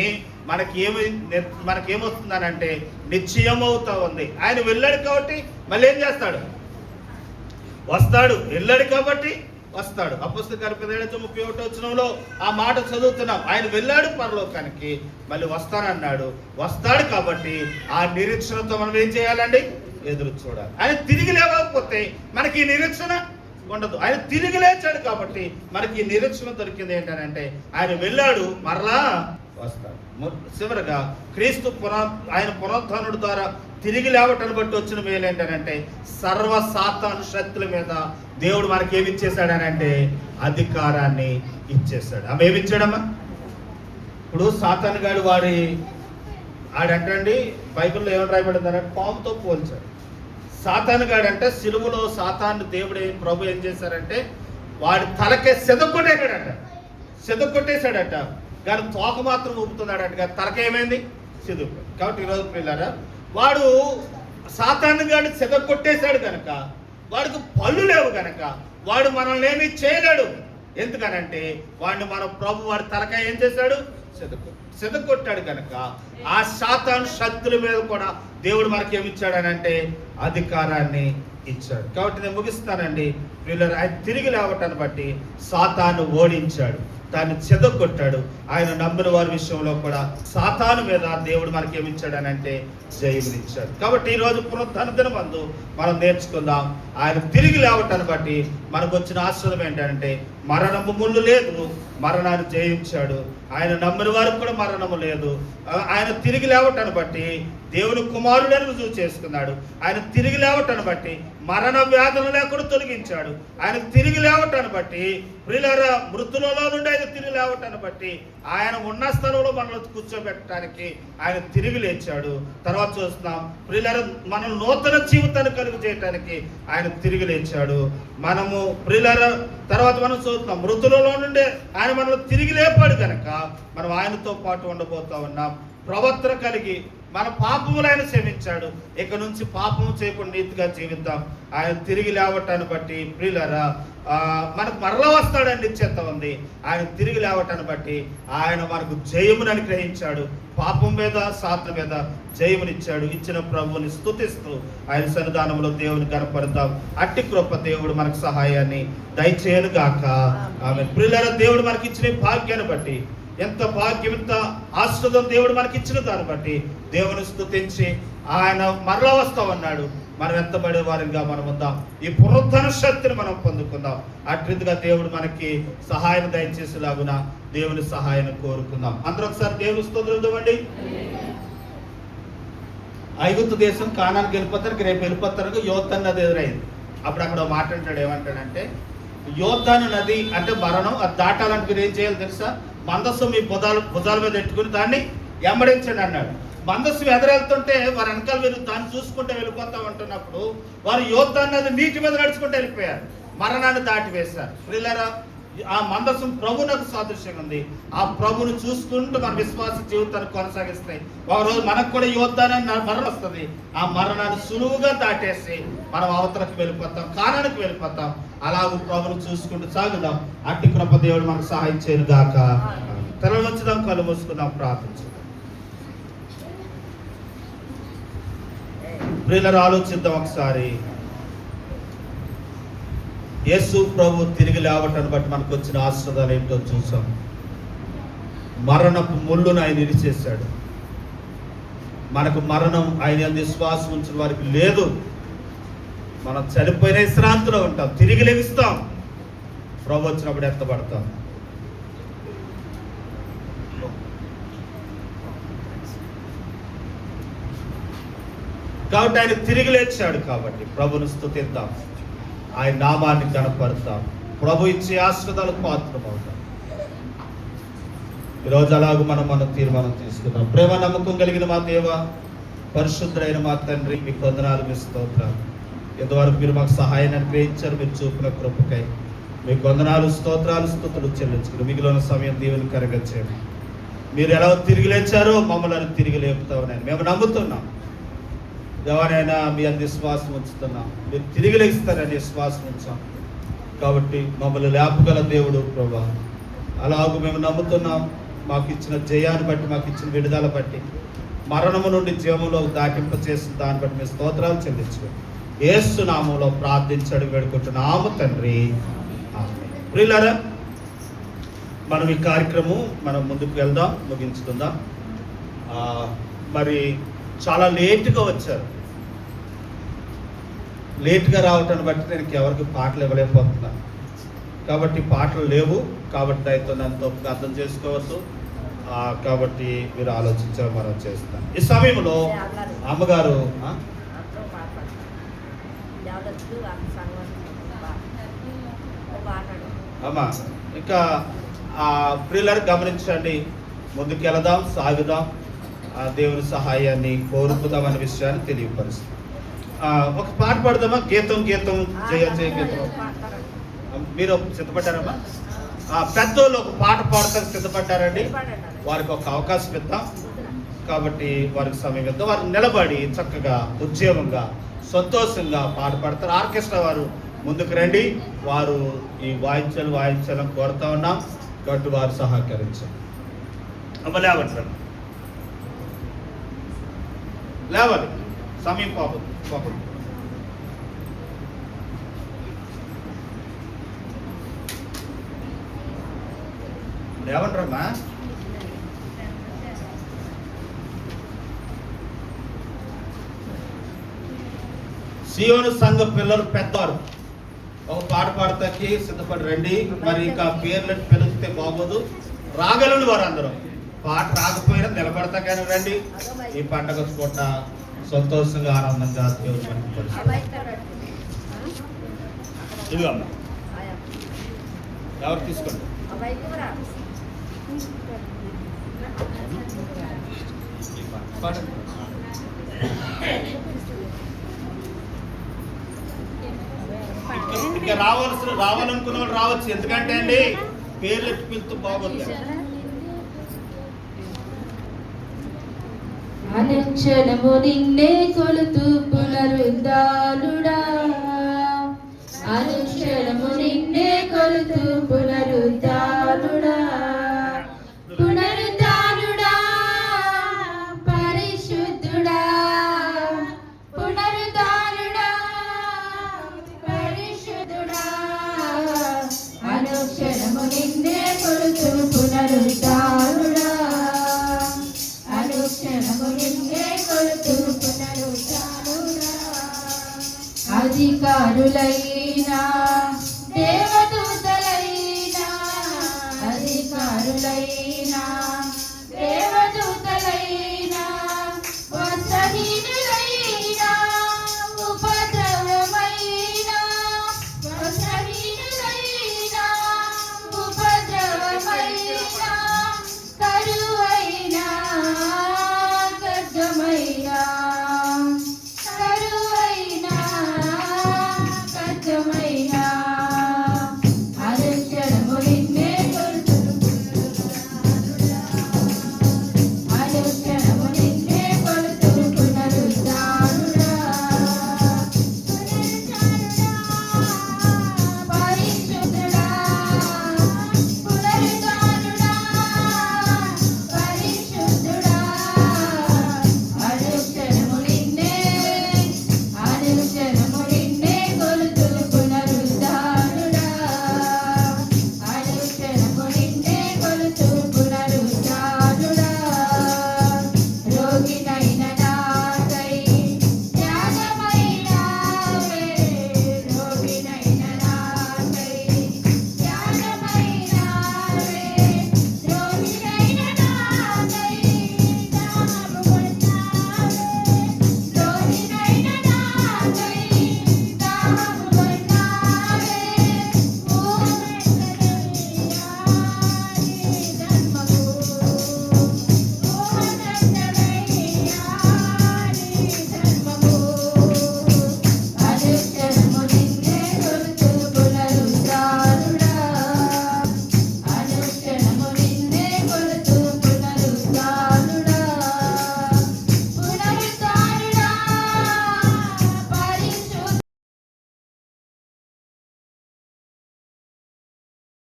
Speaker 2: మనకేమొస్తుందనంటే నిశ్చయమవుతా ఉంది. ఆయన వెళ్ళాడు కాబట్టి మళ్ళీ ఏం చేస్తాడు? వస్తాడు. వెళ్ళాడు కాబట్టి వస్తాడు. అపొస్తలుల కార్యం 17:31 ఆ మాట చదువుతున్నాం. ఆయన వెళ్ళాడు పరలోకానికి, మళ్ళీ వస్తానన్నాడు. వస్తాడు కాబట్టి ఆ నిరీక్షణతో మనం ఏం చేయాలండి? ఎదురు చూడాలి. ఆయన తిరిగి లేవకపోతే మనకి ఈ నిరీక్షణ ఉండదు. ఆయన తిరిగి లేచాడు కాబట్టి మనకి ఈ నిరీక్షణ దొరికింది. ఏంటంటే ఆయన వెళ్ళాడు, మరలా వస్తాడు. చివరగా క్రీస్తు ఆయన పునరుత్థానుడి ద్వారా తిరిగి లేవటాన్ని బట్టి వచ్చిన మేలు ఏంటంటే, సర్వ సాతాను శక్తుల మీద దేవుడు మనకి ఏమి ఇచ్చేసాడనంటే అధికారాన్ని ఇచ్చేసాడు. ఆమె ఏమి ఇచ్చాడమ్మా? ఇప్పుడు సాతాను గాడు ఆడంటండి బైబిల్లో ఏమని రాయబడిందంటే పాముతో పోల్చాడు. సాతాను గాడంటే సిలువలో సాతాను దేవుడు ప్రభు ఏం చేశారంటే వాడి తలకే సెదకొట్టేశాడట, కానీ తోక మాత్రం ఊపుతున్నాడట, తలక ఏమైంది? సెదుకు. కాబట్టి ఈరోజు పిల్లారా, వాడు సాతాను గాడు సెదకొట్టేశాడు కనుక వాడికి పళ్ళు లేవు కనుక వాడు మనల్ని ఏమీ చేయలేడు. ఎందుకనంటే వాడిని మన ప్రభు వాడి తలకాయ ఏం చేశాడు? సెదకొట్టాడు కనుక ఆ సాతాను శక్తుల మీద కూడా దేవుడు మనకి ఏమి ఇచ్చాడనంటే అధికారాన్ని ఇచ్చాడు. కాబట్టి నేను ముగిస్తానండి. వీళ్ళు ఆయన తిరిగి లేవటాన్ని బట్టి సాతాను ఓడించాడు, దాన్ని చెదగొట్టాడు. ఆయన నమ్మిన వారి విషయంలో కూడా సాతాను మీద దేవుడు మనకి ఏమి ఇచ్చాడనంటే జయమునిచ్చాడు. కాబట్టి ఈరోజు పునరుత్థాన దినమందు మనం నేర్చుకుందాం, ఆయన తిరిగి లేవటాన్ని బట్టి మనకు వచ్చిన ఆశ్రదం ఏంటంటే మరణము ముళ్ళు లేదు, మరణాన్ని జయించాడు. ఆయన నమ్మిన వారికి కూడా మరణము లేదు. ఆయన తిరిగి లేవటాన్ని బట్టి దేవుని కుమారుడని రుజువు చేసుకున్నాడు. ఆయన తిరిగి లేవటాన్ని బట్టి మరణ వ్యాధులు లేకుండా తొలగించాడు. ఆయన తిరిగి లేవటాన్ని బట్టి ప్రియులారా మృతులలో నుండి ఆయన తిరిగి లేవటాన్ని బట్టి ఆయన ఉన్న స్థలంలో మనల్ని కూర్చోబెట్టడానికి ఆయన తిరిగి లేచాడు. తర్వాత చూస్తున్నాం ప్రియులారా మనం నూతన జీవితాన్ని కలుగు చేయటానికి ఆయన తిరిగి లేచాడు. మనము ప్రియులారా తర్వాత మనం చూస్తున్నాం మృతులలో నుండి ఆయన మనల్ని తిరిగి లేపాడు కనుక మనం ఆయనతో పాటు ఉండబోతా ఉన్నాం. ప్రవర్తన కలిగి మన పాపములు ఆయన క్షమించాడు. ఇక నుంచి పాపము చేయకుండా నీతిగా జీవిద్దాం. ఆయన తిరిగి లేవటాన్ని బట్టి ప్రియులారా మనకు మరలా వస్తాడని నిశ్చయిత ఉంది. ఆయన తిరిగి లేవటాన్ని బట్టి ఆయన మనకు జయమును అనుగ్రహించాడు. పాపం మీద సాతాను మీద జయమునిచ్చాడు. ఇచ్చిన ప్రభువుని స్తుతిస్తూ ఆయన సన్నిధానంలో దేవుని కనపడతాం. అట్టి కృప దేవుడు మనకు సహాయాన్ని దయచేయను గాక. ఆమె ప్రియులారా దేవుడు మనకి ఇచ్చిన భాగ్యాన్ని బట్టి ఎంత భాగ్యం, ఎంత ఆశ్రదం దేవుడు మనకి ఇచ్చిన దాన్ని బట్టి దేవుని స్తుతించి ఆయన మరలా వస్తామన్నాడు. మనం ఎంతబడే వారిగా మనం ఉందాం. ఈ పునరుద్ధరణ శక్తిని మనం పొందుకుందాం. అట్రీతిగా దేవుడు మనకి సహాయం దయచేసేలాగున దేవుని సహాయాన్ని కోరుకుందాం. అందరూ ఒకసారి దేవుని స్తోత్రం ఇవ్వండి. ఐగుప్తు దేశం కానానికి వెళ్ళిపోతారు, రేపు వెళ్ళిపోతారు. యోర్దాను నది ఎదురైంది. అప్పుడు అక్కడ మాట్లాడతాడు, ఏమంటాడంటే యోర్దాను నది అంటే మరణం, అది దాటాలంటే మీరు ఏం చేయాలి తెలుసా? మందస్సు మీ భుజాల మీద ఎట్టుకుని దాన్ని వెంబడించండి అన్నాడు. మందస్సు ఎదురెళ్తుంటే వారు వెనకాల మీరు దాన్ని చూసుకుంటే వెళ్ళిపోతాం అంటున్నప్పుడు వారు యోర్దాను నది నీటి మీద నడుచుకుంటూ వెళ్ళిపోయారు, మరణాన్ని దాటి వేశారు. ప్రియులారా ఆ మందసం ప్రభునకు సాదృశ్యంగా ఉంది. ఆ ప్రభును చూసుకుంటూ మన విశ్వాస జీవితాన్ని కొనసాగిస్తాయి. ఒకరోజు మనకు కూడా యుద్ధాన్ని మరణం వస్తుంది. ఆ మరణాన్ని సులువుగా దాటేసి మనం అవతలకు వెళ్ళిపోతాం, కారణానికి వెళ్ళిపోతాం. అలాగూ ప్రభును చూసుకుంటూ సాగుదాం. అట్టి కృప దేవుడు మనకు సహాయం చేయను గాక. తల వచ్చుదాం, కళ్ళు మూసుకుందాం, ప్రార్థించుదాం. ప్రియులారా, ఆలోచిద్దాం ఒకసారి. యేసు ప్రభు తిరిగి లేవటాన్ని బట్టి మనకు వచ్చిన ఆశీర్వాదాలు ఏంటో చూసాం. మరణపు ముళ్ళును ఆయన ఇరిచేశాడు. మనకు మరణం ఆయన విశ్వాసం ఉంచిన వారికి లేదు. మనం చనిపోయిన విశ్రాంతిలో ఉంటాం, తిరిగి లెగిస్తాం. ప్రభు వచ్చినప్పుడు ఎత్తబడతాం. కాబట్టి ఆయన తిరిగి లేచాడు. కాబట్టి ప్రభును స్తుతిద్దాం, ఆయన నామాన్ని కనపడతాం, ప్రభు ఇచ్చే ఆశీర్వాదాలకు పాత్రమవుతాం. ఈరోజు అలాగూ మనం తీర్మానం తీసుకుందాం. ప్రేమ నమ్మకం కలిగిన మా దేవ, పరిశుద్ధుడైన మా తండ్రి, మీకు వందనాలు, మీ స్తోత్రాలు. ఇంతవరకు మీరు మాకు సహాయాన్ని అనుగ్రహించారు. మీరు చూపిన కృపకై మీకు వందనాలు, స్తోత్రాలు, స్తుతులు చెల్లించుకుని మిగిలిన సమయం దీవెని కరగచ్చేయండి. మీరు ఎలా తిరిగి లేచారో మమ్మల్ని తిరిగి లేపుతామని మేము నమ్ముతున్నాం. ఎవరైనా మీ అంది విశ్వాసం ఉంచుతున్నాం, మీరు తిరిగి లేస్తారని విశ్వాసం ఉంచాం. కాబట్టి మమ్మల్ని లేపగల దేవుడు ప్రభా, అలాగూ మేము నమ్ముతున్నాం. మాకు ఇచ్చిన జయాన్ని బట్టి, మాకు ఇచ్చిన విడుదల బట్టి, మరణము నుండి జీవంలో దాటింప చేసిన దాన్ని బట్టి మీ స్తోత్రాలు చెల్లించుకోండి. యేసు నామంలో ప్రార్థించడం వేడుకుంటున్నాము తండ్రి, ఆమేన్. ప్రియులారా, మనం ఈ కార్యక్రమం మనం ముందుకు వెళ్దాం, ముగించుకుందాం. మరి చాలా లేట్గా వచ్చారు. లేట్గా రావటాన్ని బట్టి నేను ఎవరికి పాటలు ఇవ్వలేకపోతున్నాను. కాబట్టి పాటలు లేవు. కాబట్టి దయతో నన్ను అర్థం చేసుకోవద్దు. కాబట్టి మీరు ఆలోచించారు, మనం చేస్తాం. ఈ సమయంలో అమ్మగారు అమ్మా ఇంకా ప్రియులను గమనించండి. ముందుకు వెళదాం, సాగుదాం, దేవుని సహాయాన్ని కోరుకుందాం అనే విషయాన్ని తెలియపరుస్తాం. ఒక పాట పాడదామా? గీతం జయ జయ గీతం. మీరు సిద్ధపడ్డారమ్మా? పెద్దోళ్ళు ఒక పాట పాడతానికి సిద్ధపడ్డారండి. వారికి ఒక అవకాశం ఇద్దాం. కాబట్టి వారికి సమయం ఇద్దాం. వారు నిలబడి చక్కగా ఉద్యోగంగా సంతోషంగా పాట పాడతారు. ఆర్కెస్ట్రా వారు ముందుకు రండి. వారు ఈ వాయించాలని కోరుతా ఉన్నాం. కాబట్టి వారు సహకరించారు. అమ్మ లేవంటారు, లేవాలి, సమయం పాపం. లేవంటారమ్మా. సియోను సంఘ పిల్లలు పెద్దవారు ఒక పాట పాడతాకి సిద్ధపడి రండి. మరి ఇంకా పేర్లను పిలిస్తే బాగోదు. రాగలను వారు అందరూ పాట రాకపోయినా నిలబడతాకైనా రండి. ఈ పండగ పూట సంతోషంగా ఆనందంగా దేవుడు మనకి పరిస్థితి. ఇదిగో అమ్మ, ఎవరు తీసుకోండి. ఇంకా రావాలనుకున్న వాళ్ళు రావచ్చు. ఎందుకంటే అండి పేర్లు ఎట్టి పిలుతూ బాగోదు.
Speaker 1: అనుక్షణము నిన్నే కొలుతూ పునరుద్ధానుడా, అనుక్షణము నిన్నే కొలుతూ పునరుద్ధానుడా, పునరుద్ధానుడా, పరిశుద్ధుడా, పునరుద్ధానుడా, పరిశుద్ధుడా, అనుక్షణము నిన్నే కొలుతూ పునరుద్ధానుడా, అనుక్షణము నిన్నే కొలుతూ పునరుద్ధానుడా. అధికారులైనా